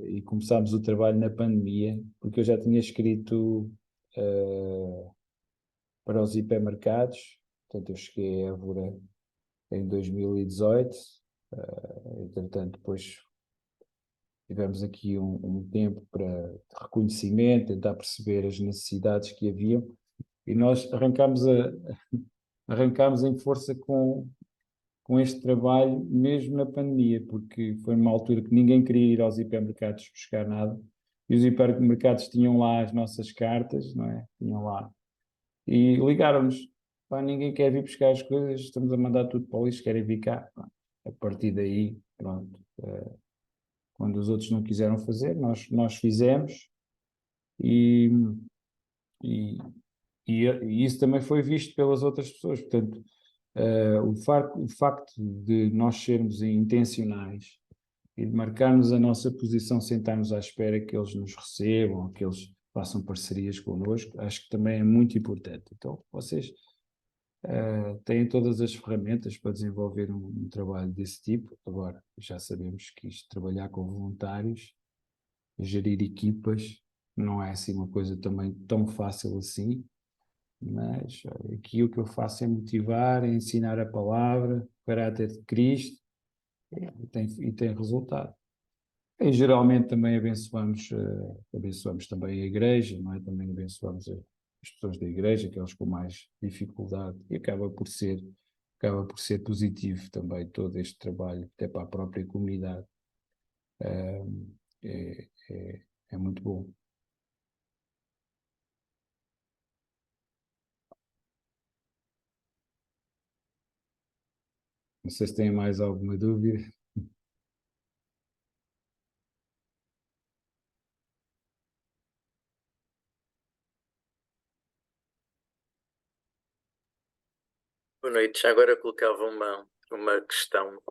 e começámos o trabalho na pandemia, porque eu já tinha escrito para os hipermercados, portanto eu cheguei a Évora em 2018, entretanto depois tivemos aqui um tempo de reconhecimento, tentar perceber as necessidades que haviam, e nós arrancámos em força com com este trabalho, mesmo na pandemia, porque foi numa altura que ninguém queria ir aos hipermercados buscar nada, e os hipermercados tinham lá as nossas cartas, não é? Tinham lá. E ligaram-nos, pá, ninguém quer vir buscar as coisas, estamos a mandar tudo para o lixo, querem vir cá. A partir daí, pronto, quando os outros não quiseram fazer, nós fizemos, e, e, e isso também foi visto pelas outras pessoas. Portanto, o facto de nós sermos intencionais e de marcarmos a nossa posição sem estarmos à espera que eles nos recebam, que eles façam parcerias connosco, acho que também é muito importante. Então, vocês têm todas as ferramentas para desenvolver um trabalho desse tipo. Agora, já sabemos que isto, trabalhar com voluntários, gerir equipas, não é assim uma coisa também tão fácil assim, mas aqui o que eu faço é motivar, é ensinar a palavra, o caráter de Cristo, e tem resultado. E geralmente também abençoamos também a igreja, não é? Também abençoamos as pessoas da igreja, aquelas com mais dificuldade, e acaba por ser positivo também todo este trabalho, até para a própria comunidade. É muito bom. Não sei se têm mais alguma dúvida. Boa noite. Já agora colocava uma questão.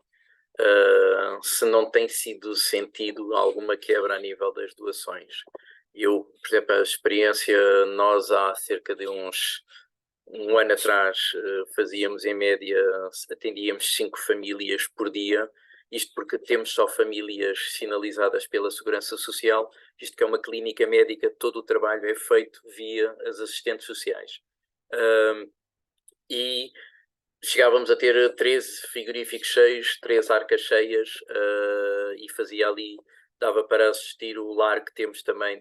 Se não tem sido sentido alguma quebra a nível das doações. Eu, por exemplo, a experiência, nós há cerca de um ano atrás fazíamos em média, atendíamos 5 famílias por dia, isto porque temos só famílias sinalizadas pela Segurança Social, isto que é uma clínica médica, todo o trabalho é feito via as assistentes sociais. E chegávamos a ter 13 frigoríficos cheios, 3 arcas cheias, e fazia ali, dava para assistir o lar que temos também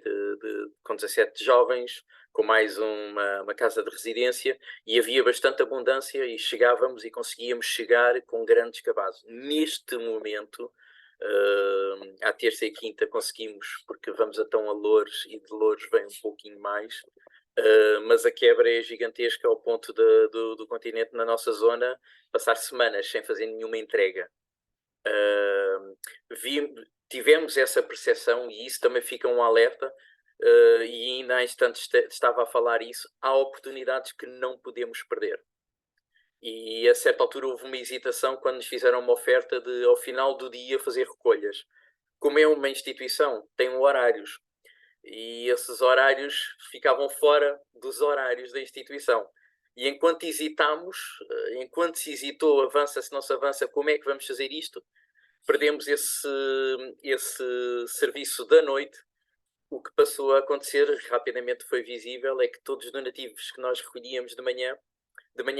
com 17 jovens, com mais uma casa de residência, e havia bastante abundância e chegávamos e conseguíamos chegar com grandes cabazes. Neste momento, à terça e quinta conseguimos, porque vamos a Loures, e de Loures vem um pouquinho mais, mas a quebra é gigantesca ao ponto do continente, na nossa zona, passar semanas sem fazer nenhuma entrega. Tivemos essa percepção, e isso também fica um alerta, e ainda há instantes estava a falar isso, há oportunidades que não podemos perder. E a certa altura houve uma hesitação quando nos fizeram uma oferta de, ao final do dia, fazer recolhas. Como é uma instituição, tem horários, e esses horários ficavam fora dos horários da instituição. E enquanto hesitámos, enquanto se hesitou, avança, se não se avança, como é que vamos fazer isto? Perdemos esse serviço da noite. O que passou a acontecer, rapidamente foi visível, é que todos os donativos que nós recolhíamos de manhã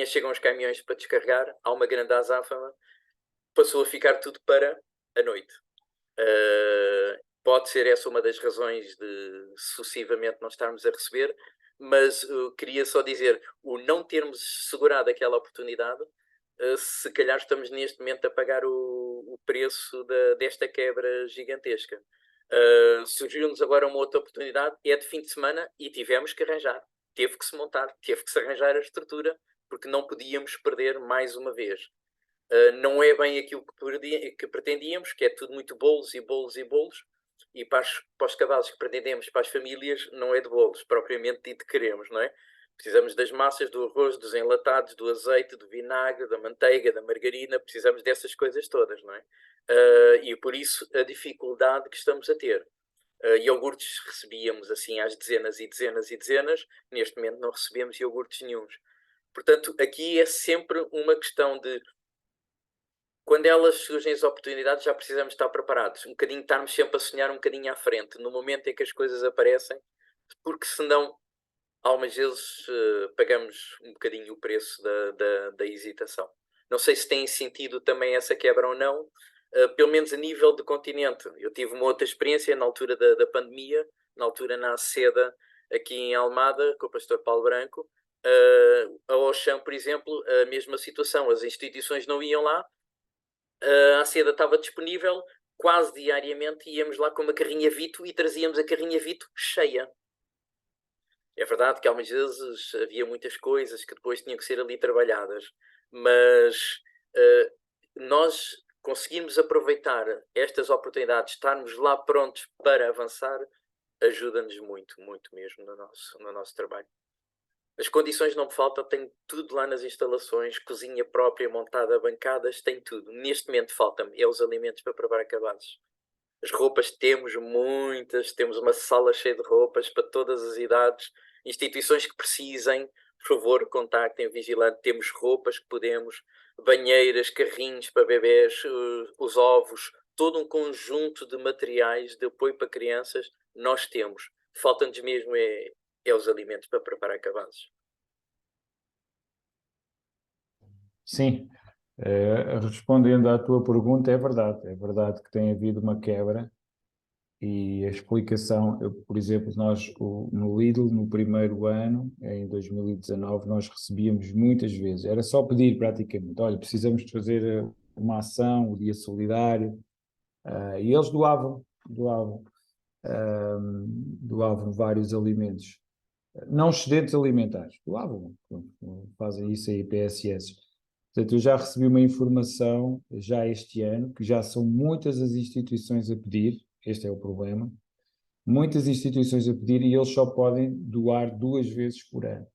chegam os caminhões para descarregar, há uma grande azáfama, passou a ficar tudo para a noite. Pode ser essa uma das razões de sucessivamente não estarmos a receber, mas queria só dizer, o não termos segurado aquela oportunidade, se calhar estamos neste momento a pagar o preço desta quebra gigantesca. Surgiu-nos agora uma outra oportunidade, é de fim de semana, e tivemos que arranjar. Teve que se montar, teve que se arranjar a estrutura, porque não podíamos perder mais uma vez. Não é bem aquilo que pretendíamos, que é tudo muito bolos e bolos e bolos, e para os cabazes que pretendemos, para as famílias, não é de bolos, propriamente dito queremos, não é? Precisamos das massas, do arroz, dos enlatados, do azeite, do vinagre, da manteiga, da margarina, precisamos dessas coisas todas, não é? E por isso a dificuldade que estamos a ter. Iogurtes recebíamos assim às dezenas e dezenas e dezenas, neste momento não recebemos iogurtes nenhuns. Portanto, aqui é sempre uma questão de, quando elas surgem as oportunidades, já precisamos estar preparados. Um bocadinho, estarmos sempre a sonhar um bocadinho à frente, no momento em que as coisas aparecem, porque senão, algumas vezes, pagamos um bocadinho o preço da hesitação. Não sei se tem sentido também essa quebra ou não, pelo menos a nível de continente. Eu tive uma outra experiência na altura da pandemia, na altura na Seda, aqui em Almada, com o pastor Paulo Branco. A Auchan, por exemplo, a mesma situação. As instituições não iam lá, a seda estava disponível, quase diariamente íamos lá com uma carrinha Vito e trazíamos a carrinha Vito cheia. É verdade que algumas vezes havia muitas coisas que depois tinham que ser ali trabalhadas, mas nós conseguirmos aproveitar estas oportunidades, estarmos lá prontos para avançar, ajuda-nos muito, muito mesmo no nosso trabalho. As condições não me faltam, tenho tudo lá nas instalações, cozinha própria, montada, bancadas, tem tudo. Neste momento falta-me os alimentos para provar acabados. As roupas temos muitas, temos uma sala cheia de roupas para todas as idades. Instituições que precisem, por favor, contactem o vigilante. Temos roupas que podemos, banheiras, carrinhos para bebés, os ovos, todo um conjunto de materiais de apoio para crianças, nós temos. Falta-nos mesmo os alimentos para preparar acabados. Sim, respondendo à tua pergunta, é verdade que tem havido uma quebra e a explicação, por exemplo, nós no Lidl, no primeiro ano, em 2019, nós recebíamos muitas vezes, era só pedir praticamente, olha, precisamos de fazer uma ação, o Dia Solidário, e eles doavam vários alimentos. Não excedentes alimentares, doavam, fazem isso aí, PSS. Portanto, eu já recebi uma informação, já este ano, que já são muitas as instituições a pedir, este é o problema, muitas instituições a pedir e eles só podem doar 2 vezes por ano.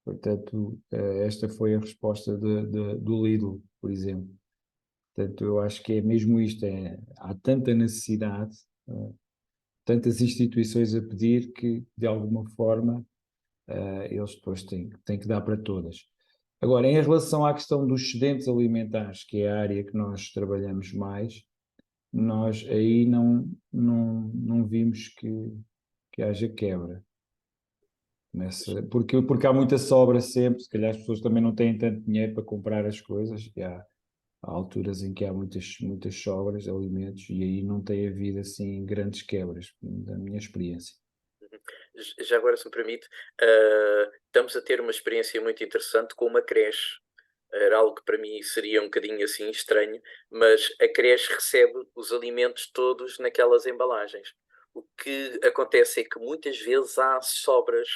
Portanto, esta foi a resposta do Lidl, por exemplo. Portanto, eu acho que é mesmo isto, há tanta necessidade, tantas instituições a pedir que, de alguma forma, eles depois têm que dar para todas. Agora, em relação à questão dos excedentes alimentares, que é a área que nós trabalhamos mais, nós aí não vimos que haja quebra. Porque há muita sobra sempre, se calhar as pessoas também não têm tanto dinheiro para comprar as coisas, e há alturas em que há muitas sobras de alimentos e aí não tem havido assim grandes quebras, da minha experiência. Já agora, se me permite, estamos a ter uma experiência muito interessante com uma creche. Era algo que para mim seria um bocadinho assim estranho, mas a creche recebe os alimentos todos naquelas embalagens. O que acontece é que muitas vezes há sobras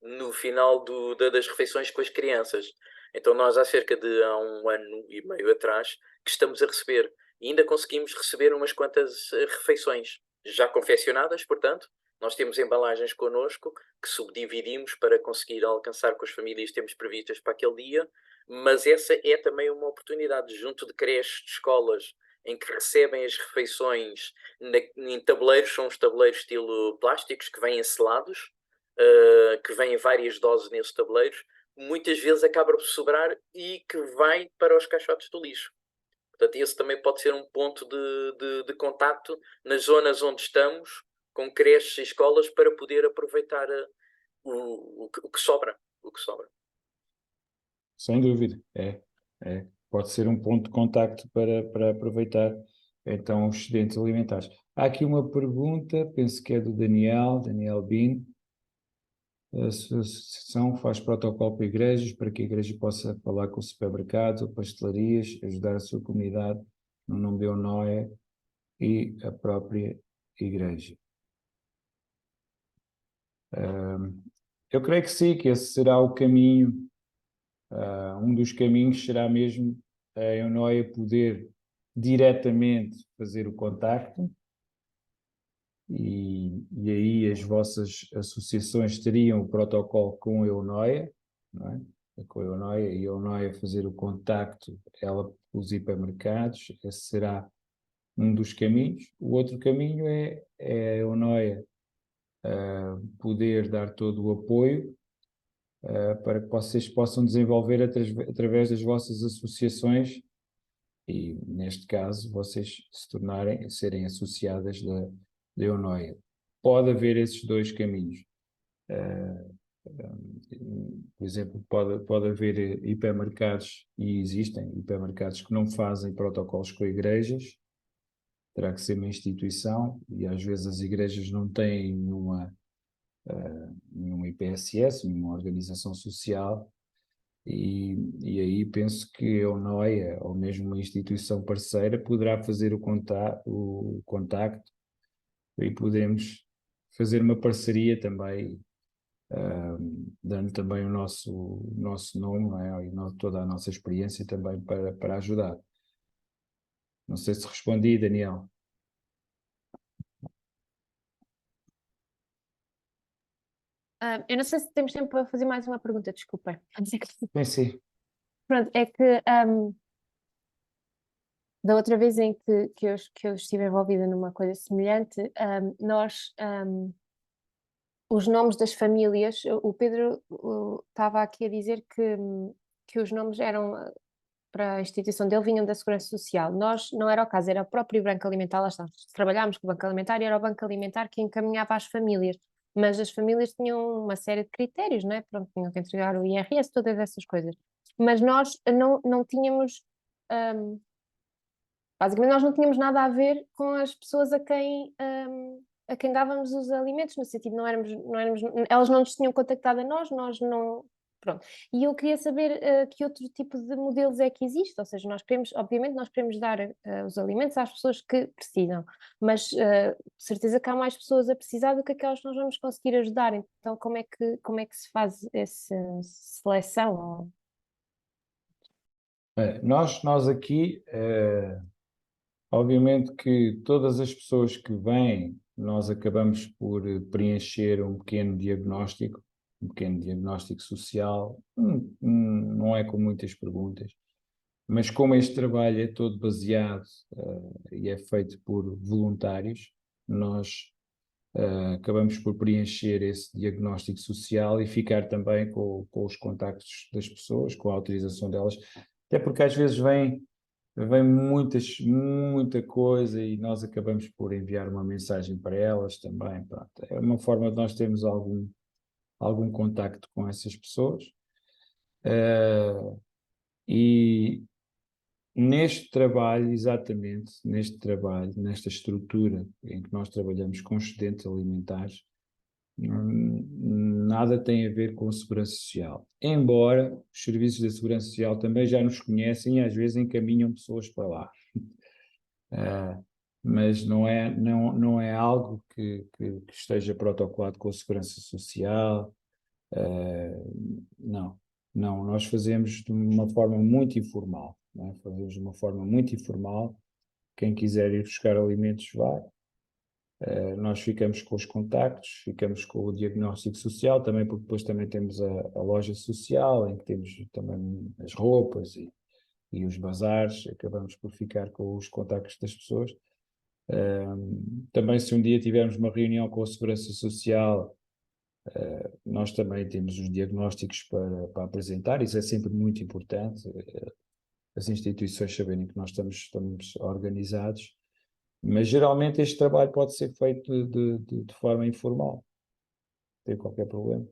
no final das refeições com as crianças. Então nós há cerca de há 1 ano e meio atrás que estamos a receber. E ainda conseguimos receber umas quantas refeições já confeccionadas, portanto. Nós temos embalagens connosco que subdividimos para conseguir alcançar com as famílias que temos previstas para aquele dia, mas essa é também uma oportunidade junto de creches, de escolas, em que recebem as refeições em tabuleiros, são os tabuleiros estilo plásticos que vêm selados, que vêm várias doses nesses tabuleiros, muitas vezes acaba por sobrar e que vai para os caixotes do lixo. Portanto, esse também pode ser um ponto de contacto nas zonas onde estamos, com creches e escolas, para poder aproveitar o que sobra. Sem dúvida, pode ser um ponto de contacto para aproveitar então os excedentes alimentares. Há aqui uma pergunta, penso que é do Daniel Bin. A associação faz protocolo para igrejas, para que a igreja possa falar com o supermercado ou pastelarias, ajudar a sua comunidade no nome de Eunoia e a própria igreja. Eu creio que sim, que esse será o caminho. Um dos caminhos será mesmo a Eunoia poder diretamente fazer o contacto e aí as vossas associações teriam o protocolo com a Eunoia, não é? Com a Eunoia e a Eunoia fazer o contacto, ela os hipermercados, esse será um dos caminhos. O outro caminho é a Eunoia poder dar todo o apoio para que vocês possam desenvolver através das vossas associações e, neste caso, vocês serem associadas da Eunoia. Pode haver esses 2 caminhos. Por exemplo, pode haver hipermercados, e existem hipermercados que não fazem protocolos com igrejas, terá que ser uma instituição, e às vezes as igrejas não têm nenhuma IPSS, nenhuma organização social, E aí penso que a ONOIA, ou mesmo uma instituição parceira, poderá fazer o contacto e podemos fazer uma parceria também, dando também o nosso nome, não é? E toda a nossa experiência também para ajudar. Não sei se respondi, Daniel. Eu não sei se temos tempo para fazer mais uma pergunta, desculpa. Pensei. Pronto, é que da outra vez em que eu estive envolvida numa coisa semelhante, os nomes das famílias, o Pedro estava aqui a dizer que os nomes eram, para a instituição dele, vinham da Segurança Social. Nós, não era o caso, era o próprio Banco Alimentar, lá está, trabalhámos com o Banco Alimentar e era o Banco Alimentar que encaminhava as famílias, mas as famílias tinham uma série de critérios, não é? Pronto, tinham que entregar o IRS, todas essas coisas. Mas nós não tínhamos... basicamente, nós não tínhamos nada a ver com as pessoas a quem dávamos os alimentos, no sentido, elas não nos tinham contactado a nós não. Pronto. E eu queria saber que outro tipo de modelos é que existe, ou seja, obviamente, nós queremos dar os alimentos às pessoas que precisam, mas de certeza que há mais pessoas a precisar do que aquelas que nós vamos conseguir ajudar. Então, como é que se faz essa seleção? Nós aqui. Obviamente que todas as pessoas que vêm, nós acabamos por preencher um pequeno diagnóstico social, não é com muitas perguntas, mas como este trabalho é todo baseado e é feito por voluntários, nós acabamos por preencher esse diagnóstico social e ficar também com os contactos das pessoas, com a autorização delas, até porque às vezes vem muita coisa e nós acabamos por enviar uma mensagem para elas também. Pronto. É uma forma de nós termos algum contacto com essas pessoas. E neste trabalho, exatamente, nesta estrutura em que nós trabalhamos com excedentes alimentares, nada tem a ver com segurança social. Embora os serviços da segurança social também já nos conhecem e às vezes encaminham pessoas para lá. Mas não é algo que esteja protocolado com a segurança social. Não, nós fazemos de uma forma muito informal. Não é? Fazemos de uma forma muito informal. Quem quiser ir buscar alimentos vai. Nós ficamos com os contactos, ficamos com o diagnóstico social, também porque depois também temos a loja social, em que temos também as roupas e os bazares, acabamos por ficar com os contactos das pessoas. Também se um dia tivermos uma reunião com a Segurança Social, nós também temos os diagnósticos para apresentar, isso é sempre muito importante, as instituições saberem que nós estamos organizados. Mas geralmente este trabalho pode ser feito de forma informal, não tem qualquer problema.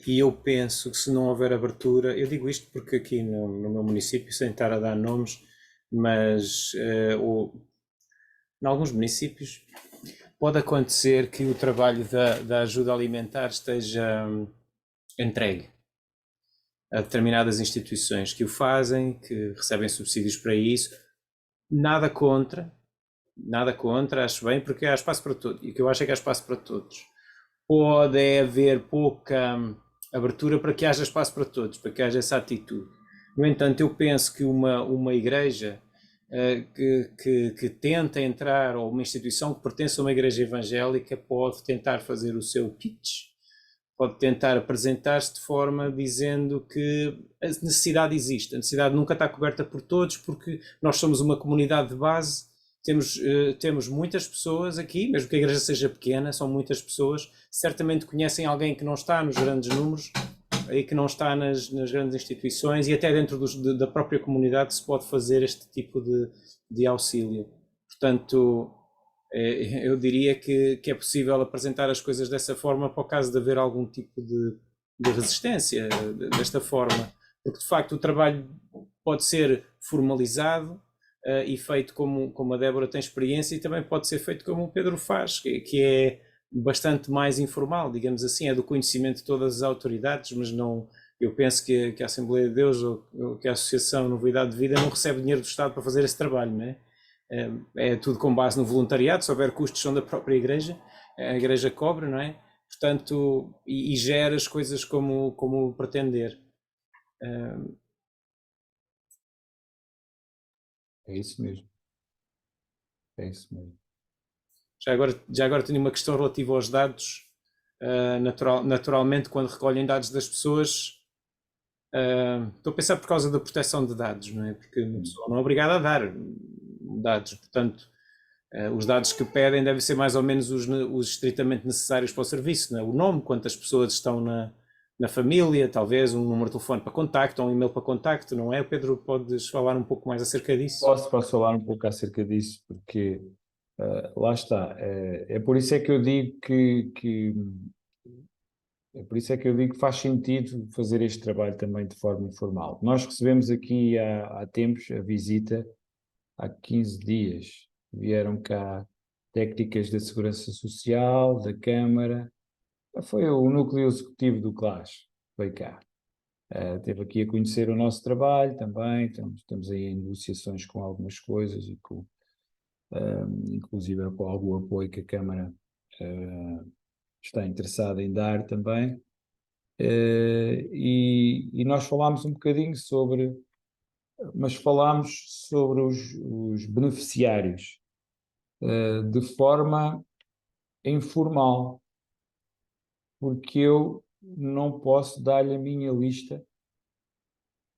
E eu penso que se não houver abertura, eu digo isto porque aqui no meu município, sem estar a dar nomes, mas em alguns municípios pode acontecer que o trabalho da ajuda alimentar esteja entregue a determinadas instituições que o fazem, que recebem subsídios para isso. Nada contra, acho bem, porque há espaço para todos, e o que eu acho é que há espaço para todos. Pode haver pouca abertura para que haja espaço para todos, para que haja essa atitude. No entanto, eu penso que uma igreja que tenta entrar, ou uma instituição que pertence a uma igreja evangélica, pode tentar fazer o seu pitch, pode tentar apresentar-se de forma dizendo que a necessidade existe, a necessidade nunca está coberta por todos, porque nós somos uma comunidade de base, temos muitas pessoas aqui, mesmo que a igreja seja pequena, são muitas pessoas, certamente conhecem alguém que não está nos grandes números e que não está nas grandes instituições, e até dentro da própria comunidade se pode fazer este tipo de auxílio. Portanto, eu diria que é possível apresentar as coisas dessa forma para o caso de haver algum tipo de resistência desta forma, porque de facto o trabalho pode ser formalizado, e feito como a Débora tem experiência, e também pode ser feito como o Pedro faz, que é bastante mais informal, digamos assim, é do conhecimento de todas as autoridades, mas não, eu penso que a Assembleia de Deus ou que a Associação Novidade de Vida não recebe dinheiro do Estado para fazer esse trabalho, não é? É tudo com base no voluntariado, se houver custos são da própria Igreja, a Igreja cobra, não é? Portanto, e gera as coisas como pretender. É isso mesmo. É isso mesmo. Já agora tenho uma questão relativa aos dados. Naturalmente, quando recolhem dados das pessoas, estou a pensar por causa da proteção de dados, não é? Porque a pessoa não é obrigada a dar dados, portanto, os dados que pedem devem ser mais ou menos os estritamente necessários para o serviço, não é? O nome, quantas pessoas estão na família, talvez um número de telefone para contacto, ou um e-mail para contacto, não é? Pedro, podes falar um pouco mais acerca disso? Posso falar um pouco acerca disso, porque lá está. É por isso é que eu digo é por isso é que eu digo que faz sentido fazer este trabalho também de forma informal. Nós recebemos aqui há tempos a visita, há 15 dias, vieram cá técnicas da Segurança Social, da Câmara, foi o núcleo executivo do CLAS, veio cá. Esteve aqui a conhecer o nosso trabalho também, estamos aí em negociações com algumas coisas e inclusive com algum apoio que a Câmara está interessada em dar também. E nós falámos um bocadinho mas falámos sobre os beneficiários de forma informal, porque eu não posso dar-lhe a minha lista,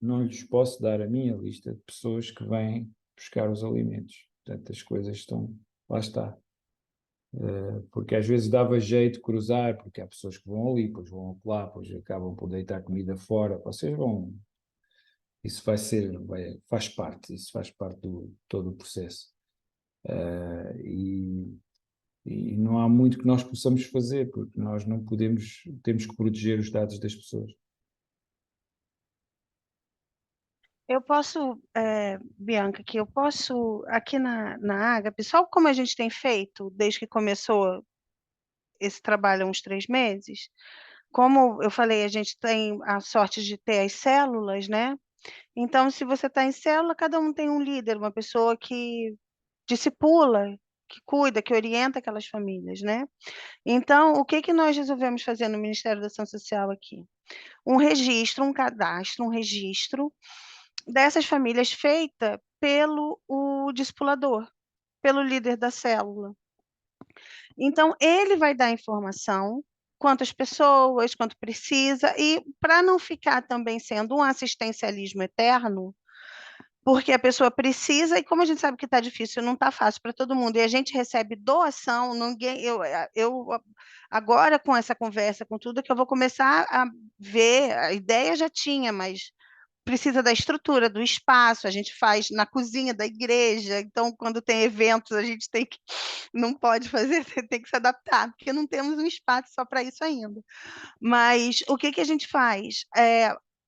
não lhes posso dar a minha lista de pessoas que vêm buscar os alimentos. Portanto, as coisas estão, lá está. Porque às vezes dava jeito de cruzar, porque há pessoas que vão ali, depois vão lá, depois acabam por deitar comida fora. Vocês vão... Isso faz parte, isso faz parte do todo o processo. E não há muito que nós possamos fazer, porque nós não podemos, temos que proteger os dados das pessoas. Eu posso, Bianca, que eu posso, aqui na Agape, só como a gente tem feito desde que começou esse trabalho há uns 3 meses, como eu falei, a gente tem a sorte de ter as células, né? Então, se você está em célula, cada um tem um líder, uma pessoa que discipula, que cuida, que orienta aquelas famílias, né? Então, o que nós resolvemos fazer no Ministério da Ação Social aqui? Um registro, um cadastro, um registro dessas famílias feita pelo discipulador, pelo líder da célula. Então, ele vai dar informação, quantas pessoas, quanto precisa, e para não ficar também sendo um assistencialismo eterno, porque a pessoa precisa, e como a gente sabe que está difícil, não está fácil para todo mundo, e a gente recebe doação, eu agora com essa conversa, com tudo, que eu vou começar a ver, a ideia já tinha, mas precisa da estrutura, do espaço, a gente faz na cozinha da igreja, então quando tem eventos a gente não pode fazer, tem que se adaptar, porque não temos um espaço só para isso ainda. Mas o que a gente faz?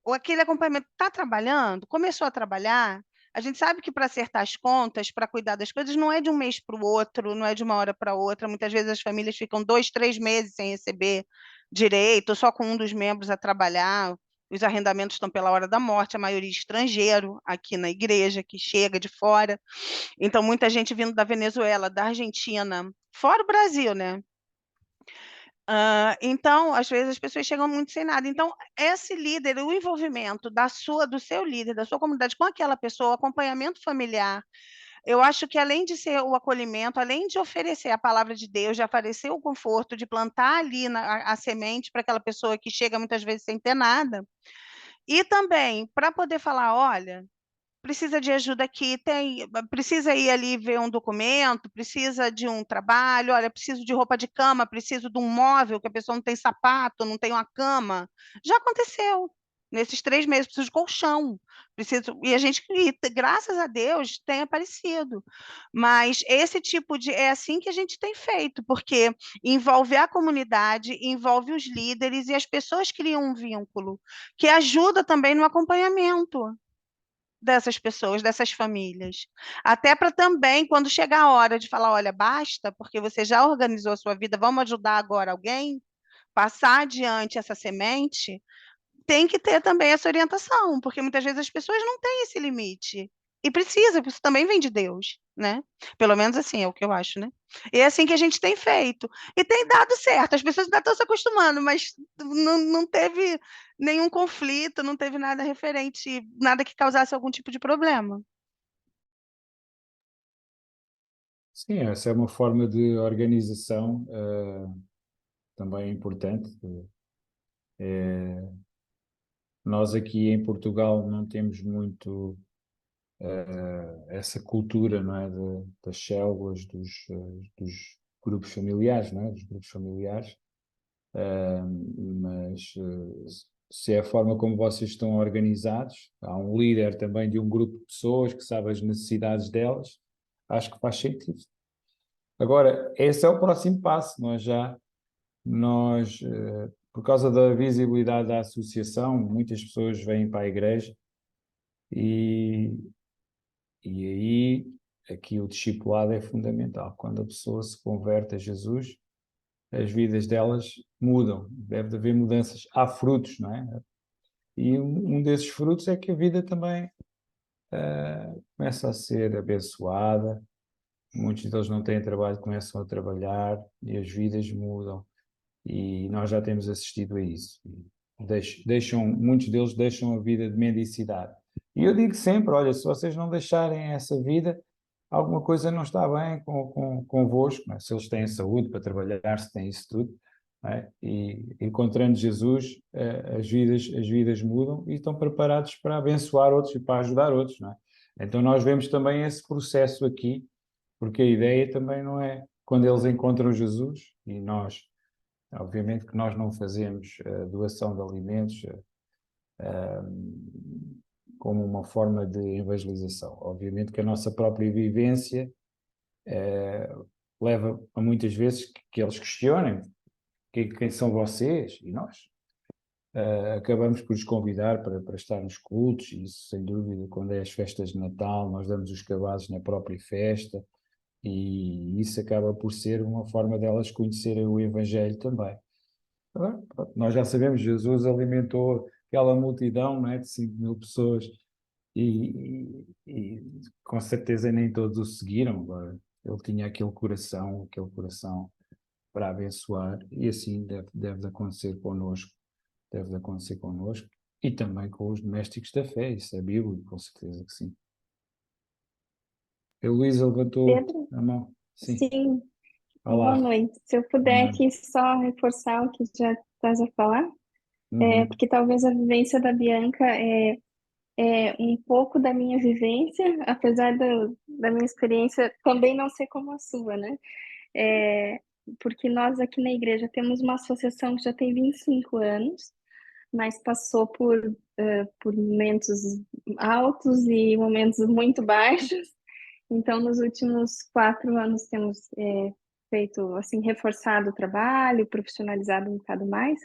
Aquele acompanhamento está trabalhando, começou a trabalhar, a gente sabe que para acertar as contas, para cuidar das coisas, não é de um mês para o outro, não é de uma hora para outra, muitas vezes as famílias ficam 2, 3 meses sem receber direito, só com um dos membros a trabalhar, os arrendamentos estão pela hora da morte, a maioria estrangeiro aqui na igreja, que chega de fora, então muita gente vindo da Venezuela, da Argentina, fora o Brasil, né? Então, às vezes as pessoas chegam muito sem nada. Então, esse líder, o envolvimento do seu líder, da sua comunidade com aquela pessoa, o acompanhamento familiar, eu acho que além de ser o acolhimento, além de oferecer a palavra de Deus, de oferecer o conforto, de plantar ali a semente para aquela pessoa que chega muitas vezes sem ter nada, e também para poder falar, olha, precisa de ajuda aqui, precisa ir ali ver um documento, precisa de um trabalho, olha, preciso de roupa de cama, preciso de um móvel, que a pessoa não tem sapato, não tem uma cama. Já aconteceu. Nesses 3 meses, preciso de colchão. Graças a Deus, tem aparecido. Mas esse tipo é assim que a gente tem feito, porque envolve a comunidade, envolve os líderes e as pessoas criam um vínculo, que ajuda também no acompanhamento. dessas pessoas, dessas famílias. Até para também, quando chegar a hora de falar, olha, basta, porque você já organizou a sua vida, vamos ajudar agora alguém, passar adiante essa semente, tem que ter também essa orientação, porque muitas vezes as pessoas não têm esse limite. E precisa, porque isso também vem de Deus, né? Pelo menos assim, é o que eu acho, né? E é assim que a gente tem feito. E tem dado certo, as pessoas ainda estão se acostumando, mas não teve nenhum conflito, não teve nada referente, nada que causasse algum tipo de problema. Sim, essa é uma forma de organização também importante. Nós aqui em Portugal não temos muito essa cultura, não é, das células, dos grupos familiares, não é, dos grupos familiares. Mas se é a forma como vocês estão organizados, há um líder também de um grupo de pessoas que sabe as necessidades delas, acho que faz sentido. Agora, esse é o próximo passo. Nós, por causa da visibilidade da associação, muitas pessoas vêm para a igreja e aí aqui o discipulado é fundamental. Quando a pessoa se converte a Jesus, as vidas delas mudam, deve haver mudanças, há frutos, não é? E um desses frutos é que a vida também começa a ser abençoada, muitos deles não têm trabalho, começam a trabalhar e as vidas mudam. E nós já temos assistido a isso. Muitos deles deixam a vida de mendicidade. E eu digo sempre, olha, se vocês não deixarem essa vida, alguma coisa não está bem convosco, não é? Se eles têm saúde para trabalhar, se têm isso tudo, não é? E encontrando Jesus, as vidas mudam e estão preparados para abençoar outros e para ajudar outros, não é? Então nós vemos também esse processo aqui, porque a ideia também não é quando eles encontram Jesus, e nós, obviamente que nós não fazemos doação de alimentos como uma forma de evangelização. Obviamente que a nossa própria vivência leva a muitas vezes que eles questionem quem são vocês, e nós acabamos por os convidar para estar nos cultos, e isso sem dúvida, quando é as festas de Natal, nós damos os cabazes na própria festa, e isso acaba por ser uma forma delas conhecerem o Evangelho também. Nós já sabemos, Jesus alimentou aquela multidão, não é, de 5.000 pessoas e com certeza nem todos o seguiram. Agora, ele tinha aquele coração para abençoar, e assim deve acontecer connosco, e também com os domésticos da fé, isso é bíblico, com certeza que sim. A Luísa levantou Pedro? a mão. Sim. Sim. Olá. Boa noite. Se eu puder aqui só reforçar o que já estás a falar, porque talvez a vivência da Bianca é um pouco da minha vivência, apesar da minha experiência também não ser como a sua, né? Porque nós aqui na igreja temos uma associação que já tem 25 anos, mas passou por momentos altos e momentos muito baixos. Então, nos últimos 4 anos temos feito, assim, reforçado o trabalho, profissionalizado um bocado mais.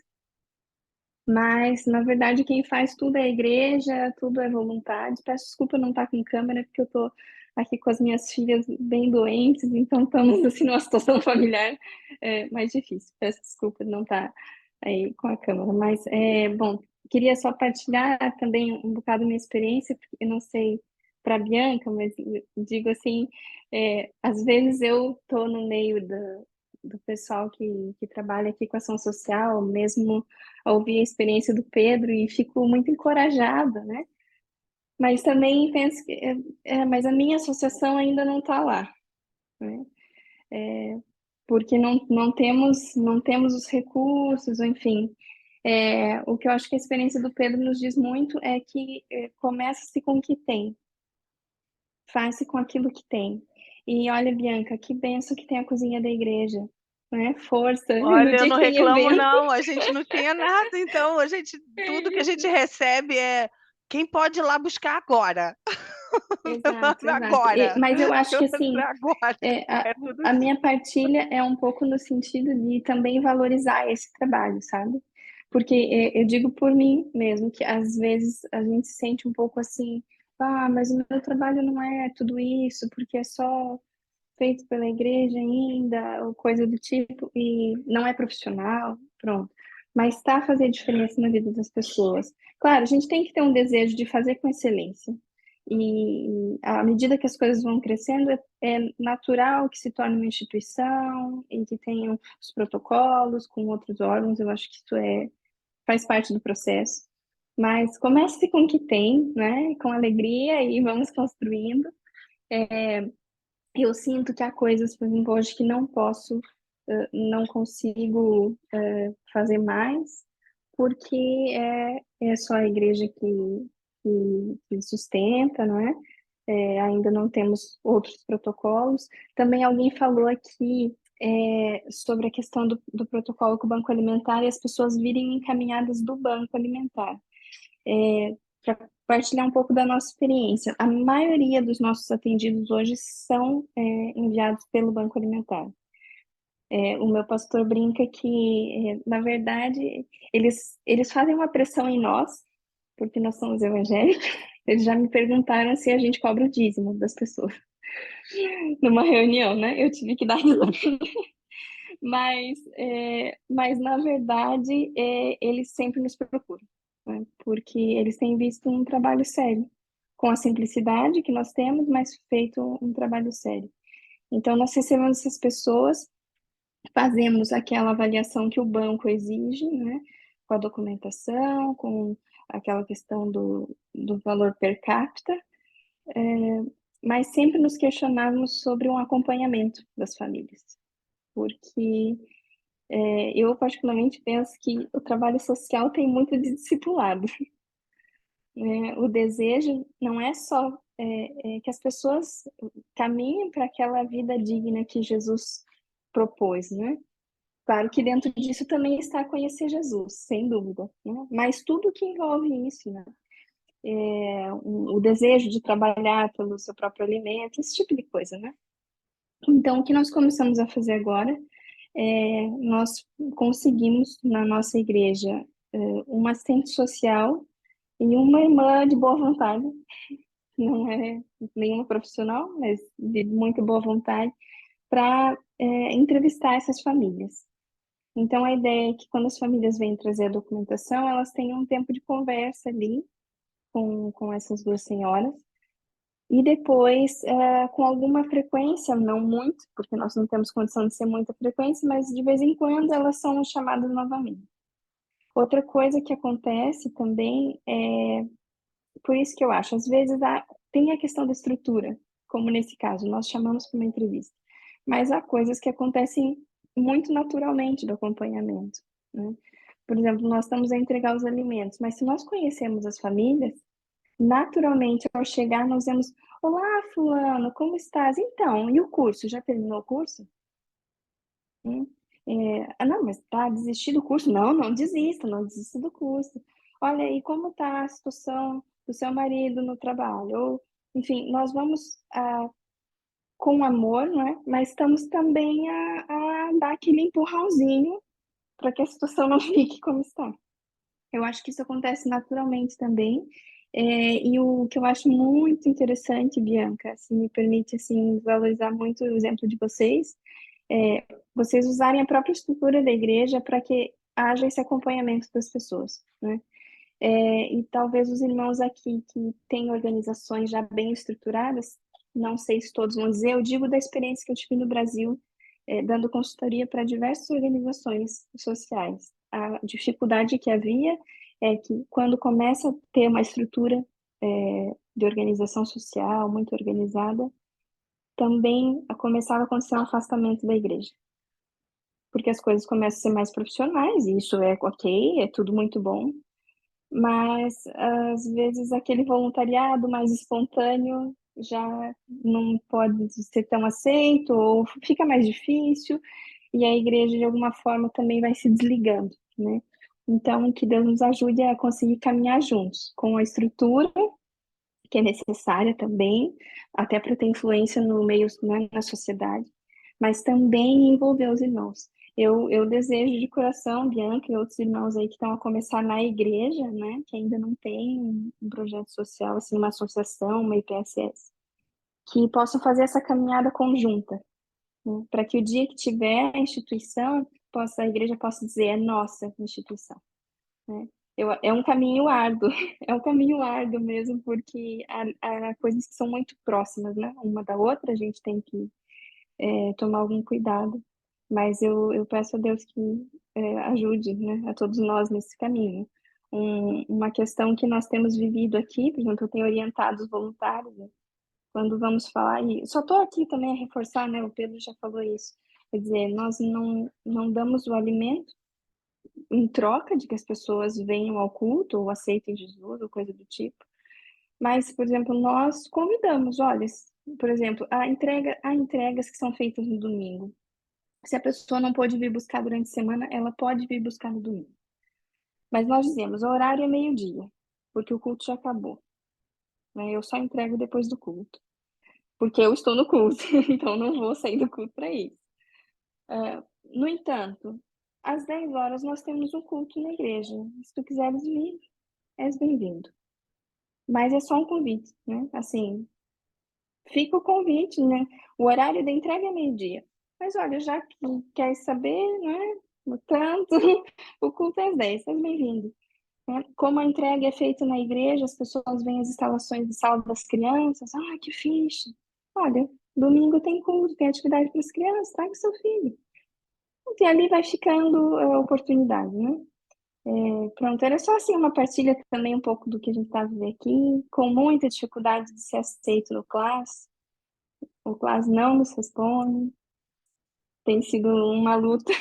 Mas, na verdade, quem faz tudo é a igreja, tudo é voluntário. Peço desculpa não estar com câmera, porque eu estou aqui com as minhas filhas bem doentes, então estamos, assim, numa situação familiar mais difícil. Peço desculpa de não estar aí com a câmera. Mas, bom, queria só partilhar também um bocado da minha experiência, porque eu não sei para a Bianca, mas digo assim, às vezes eu estou no meio do pessoal que trabalha aqui com ação social, mesmo a ouvir a experiência do Pedro, e fico muito encorajada, né? Mas também penso que mas a minha associação ainda não está lá, né? Porque não temos os recursos, enfim. O que eu acho que a experiência do Pedro nos diz muito é que começa-se com o que tem, faz-se com aquilo que tem. E olha, Bianca, que benção que tem a cozinha da igreja, né? Força. Olha, eu não reclamo, não. A gente não tinha nada, então tudo que a gente recebe quem pode ir lá buscar agora. Exato. Agora. Mas eu acho que assim, tudo a minha partilha é um pouco no sentido de também valorizar esse trabalho, sabe? Porque eu digo por mim mesmo, que às vezes a gente se sente um pouco assim, mas o meu trabalho não é tudo isso, porque é só feito pela igreja ainda, ou coisa do tipo, e não é profissional, pronto. Mas está a fazer diferença na vida das pessoas. Claro, a gente tem que ter um desejo de fazer com excelência. E à medida que as coisas vão crescendo, é natural que se torne uma instituição e que tenham os protocolos com outros órgãos. Eu acho que isso faz parte do processo. Mas comece com o que tem, né? Com alegria e vamos construindo. Eu sinto que há coisas, por exemplo, hoje que não não consigo fazer mais, porque é só a igreja que sustenta, não é? Ainda não temos outros protocolos. Também alguém falou aqui sobre a questão do protocolo com o Banco Alimentar e as pessoas virem encaminhadas do Banco Alimentar. Para partilhar um pouco da nossa experiência, a maioria dos nossos atendidos hoje são enviados pelo Banco Alimentar. O meu pastor brinca que, na verdade, eles fazem uma pressão em nós, porque nós somos evangélicos. Eles já me perguntaram se a gente cobra o dízimo das pessoas. Numa reunião, né? Eu tive que dar risada. Mas na verdade, eles sempre nos procuram, né? Porque eles têm visto um trabalho sério, com a simplicidade que nós temos, mas feito um trabalho sério. Então, nós recebemos essas pessoas, fazemos aquela avaliação que o banco exige, né? Com a documentação, com aquela questão do valor per capita, mas sempre nos questionávamos sobre um acompanhamento das famílias, porque eu particularmente penso que o trabalho social tem muito de discipulado. O desejo não é só que as pessoas caminhem para aquela vida digna que Jesus propôs, né? Claro que dentro disso também está conhecer Jesus, sem dúvida, né? Mas tudo que envolve isso, né? O desejo de trabalhar pelo seu próprio alimento, esse tipo de coisa, né? Então, o que nós começamos a fazer agora, nós conseguimos na nossa igreja uma assistente social e uma irmã de boa vontade, não é nenhuma profissional, mas de muita boa vontade, para entrevistar essas famílias. Então, a ideia é que quando as famílias vêm trazer a documentação, elas tenham um tempo de conversa ali com essas duas senhoras, e depois, com alguma frequência, não muito, porque nós não temos condição de ser muita frequência, mas de vez em quando elas são chamadas novamente. Outra coisa que acontece também por isso que eu acho, às vezes tem a questão da estrutura, como nesse caso, nós chamamos para uma entrevista, mas há coisas que acontecem muito naturalmente do acompanhamento, né? Por exemplo, nós estamos a entregar os alimentos, mas se nós conhecemos as famílias, naturalmente, ao chegar, nós vemos: olá, fulano, como estás? Então, e o curso? Já terminou o curso? Não, mas tá, desistir do curso? Não, não desista do curso. Olha aí, como está a situação do seu marido no trabalho? Ou, enfim, nós vamos com amor, né? Mas estamos também a dar aquele empurrãozinho para que a situação não fique como está. Eu acho que isso acontece naturalmente também. E o que eu acho muito interessante, Bianca, se me permite assim, valorizar muito o exemplo de vocês, vocês usarem a própria estrutura da igreja para que haja esse acompanhamento das pessoas, né? E talvez os irmãos aqui que têm organizações já bem estruturadas, não sei se todos vão dizer, eu digo da experiência que eu tive no Brasil, dando consultoria para diversas organizações sociais. A dificuldade que havia é que quando começa a ter uma estrutura de organização social muito organizada, também começava a acontecer um afastamento da igreja. Porque as coisas começam a ser mais profissionais, e isso é ok, é tudo muito bom, mas às vezes aquele voluntariado mais espontâneo já não pode ser tão aceito, ou fica mais difícil, e a igreja de alguma forma também vai se desligando, né? Então, que Deus nos ajude a conseguir caminhar juntos, com a estrutura que é necessária também, até para ter influência no meio, né, na sociedade, mas também envolver os irmãos. Eu desejo de coração, Bianca e outros irmãos aí que estão a começar na igreja, né, que ainda não tem um projeto social, assim, uma associação, uma IPSS, que possam fazer essa caminhada conjunta, né, para que o dia que tiver a instituição, a igreja possa dizer, é nossa instituição, né. É um caminho árduo, é um caminho árduo mesmo, porque há coisas que são muito próximas, né, uma da outra, a gente tem que tomar algum cuidado. Mas eu peço a Deus que ajude, né, a todos nós nesse caminho. Uma questão que nós temos vivido aqui, por exemplo, eu tenho orientado os voluntários, né, quando vamos falar, e só estou aqui também a reforçar, né, o Pedro já falou isso, quer dizer, nós não damos o alimento em troca de que as pessoas venham ao culto ou aceitem Jesus ou coisa do tipo, mas, por exemplo, nós convidamos, olha, por exemplo, há entregas que são feitas no domingo. Se a pessoa não pôde vir buscar durante a semana, ela pode vir buscar no domingo. Mas nós dizemos, o horário é meio-dia, porque o culto já acabou, né? Eu só entrego depois do culto, porque eu estou no culto, então não vou sair do culto para isso. No entanto, às 10 horas nós temos um culto na igreja. Se tu quiseres vir, és bem-vindo. Mas é só um convite, né? Assim, fica o convite, né? O horário da entrega é meio-dia. Mas olha, já que quer saber, né? No tanto, o culto é às 10, seja bem-vindo. Né? Como a entrega é feita na igreja, as pessoas veem as instalações de sala das crianças, que fixe. Olha, domingo tem culto, tem atividade para as crianças, traga seu filho. E ali vai ficando a oportunidade, né? Pronto, era só assim uma partilha também um pouco do que a gente está vivendo aqui, com muita dificuldade de ser aceito no classe. O classe não nos responde, tem sido uma luta,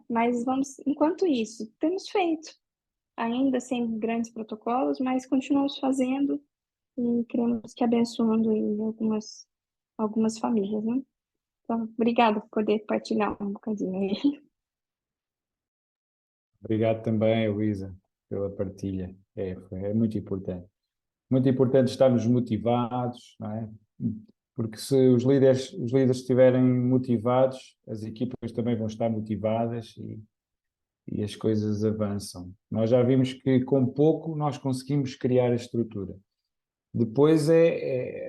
mas enquanto isso, temos feito, ainda sem grandes protocolos, mas continuamos fazendo e queremos que abençoando aí algumas famílias, né? Então, obrigada por poder partilhar um bocadinho aí. Obrigado também, Luísa, pela partilha. É muito importante. Muito importante estarmos motivados, não é? Porque se os líderes estiverem motivados, as equipas também vão estar motivadas e as coisas avançam. Nós já vimos que com pouco nós conseguimos criar a estrutura. Depois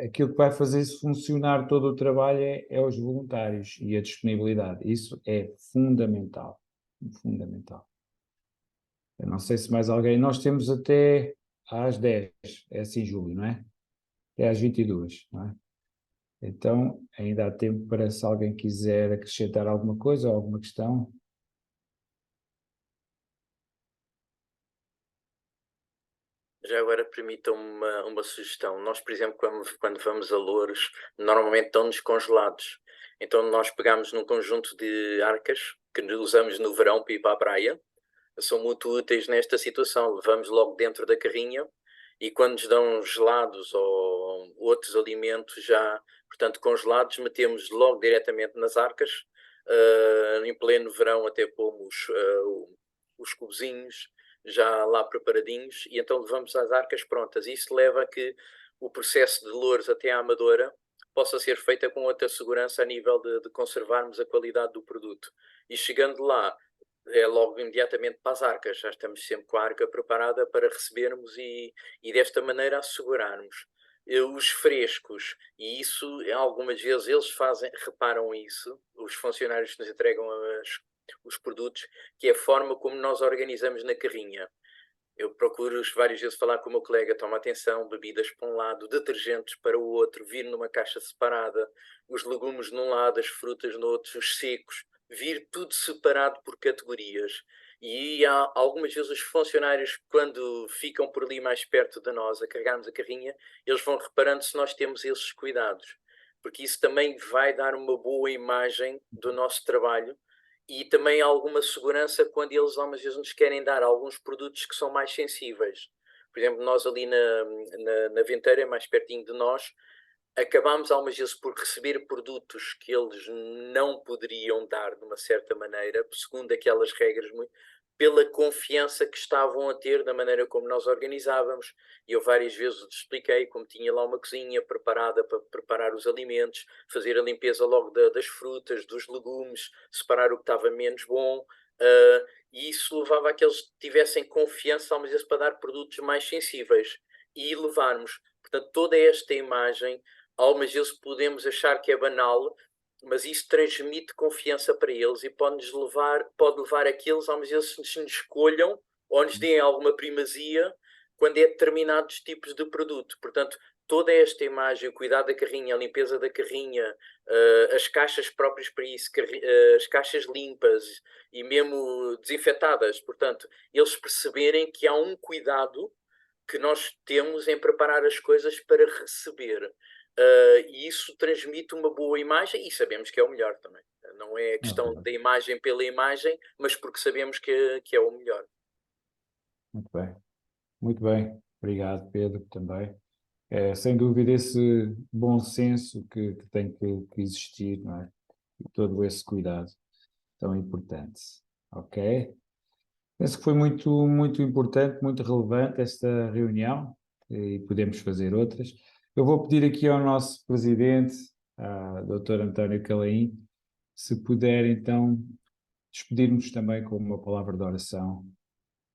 aquilo que vai fazer funcionar todo o trabalho é os voluntários e a disponibilidade. Isso é fundamental, fundamental. Eu não sei se mais alguém... Nós temos até às 10, é assim, Júlio, não é? Até às 22, não é? Então, ainda há tempo para se alguém quiser acrescentar alguma coisa ou alguma questão. Já agora permitam-me uma sugestão. Nós, por exemplo, quando vamos a Louros, normalmente estão-nos congelados. Então nós pegamos num conjunto de arcas que usamos no verão para ir para a praia. São muito úteis nesta situação. Levamos logo dentro da carrinha e quando nos dão gelados ou outros alimentos já, portanto, congelados, metemos logo diretamente nas arcas. Em pleno verão até pomos os cubozinhos já lá preparadinhos e então levamos as arcas prontas. Isso leva a que o processo de Louros até à Amadora possa ser feita com outra segurança a nível de conservarmos a qualidade do produto. E chegando lá, é logo imediatamente para as arcas. Já estamos sempre com a arca preparada para recebermos e desta maneira assegurarmos os frescos. E isso, algumas vezes, eles reparam isso, os funcionários que nos entregam os produtos, que é a forma como nós organizamos na carrinha. Eu procuro várias vezes falar com o meu colega, toma atenção, bebidas para um lado, detergentes para o outro, vir numa caixa separada, os legumes num lado, as frutas no outro, os secos, vir tudo separado por categorias. E há algumas vezes os funcionários, quando ficam por ali mais perto de nós, a carregarmos a carrinha, eles vão reparando se nós temos esses cuidados. Porque isso também vai dar uma boa imagem do nosso trabalho e também alguma segurança quando eles algumas vezes nos querem dar alguns produtos que são mais sensíveis. Por exemplo, nós ali na Venteira, mais pertinho de nós, acabámos algumas vezes por receber produtos que eles não poderiam dar de uma certa maneira, segundo aquelas regras, pela confiança que estavam a ter da maneira como nós organizávamos. E eu várias vezes lhes expliquei como tinha lá uma cozinha preparada para preparar os alimentos, fazer a limpeza logo das frutas, dos legumes, separar o que estava menos bom, e isso levava a que eles tivessem confiança, às vezes, para dar produtos mais sensíveis e levarmos. Portanto, toda esta imagem, algumas vezes podemos achar que é banal, mas isso transmite confiança para eles e pode levar a que eles, às vezes, nos escolham ou nos deem alguma primazia quando é determinados tipos de produto. Portanto, toda esta imagem, o cuidado da carrinha, a limpeza da carrinha, as caixas próprias para isso, as caixas limpas e mesmo desinfetadas, portanto, eles perceberem que há um cuidado que nós temos em preparar as coisas para receber. E isso transmite uma boa imagem e sabemos que é o melhor também. Não é questão da imagem pela imagem, mas porque sabemos que é o melhor. Muito bem. Muito bem. Obrigado, Pedro, também. Sem dúvida esse bom senso que tem que existir, não é? E todo esse cuidado tão importante. Ok? Penso que foi muito, muito importante, muito relevante esta reunião e podemos fazer outras. Eu vou pedir aqui ao nosso presidente, Dr. António Calaim, se puder então despedir-nos também com uma palavra de oração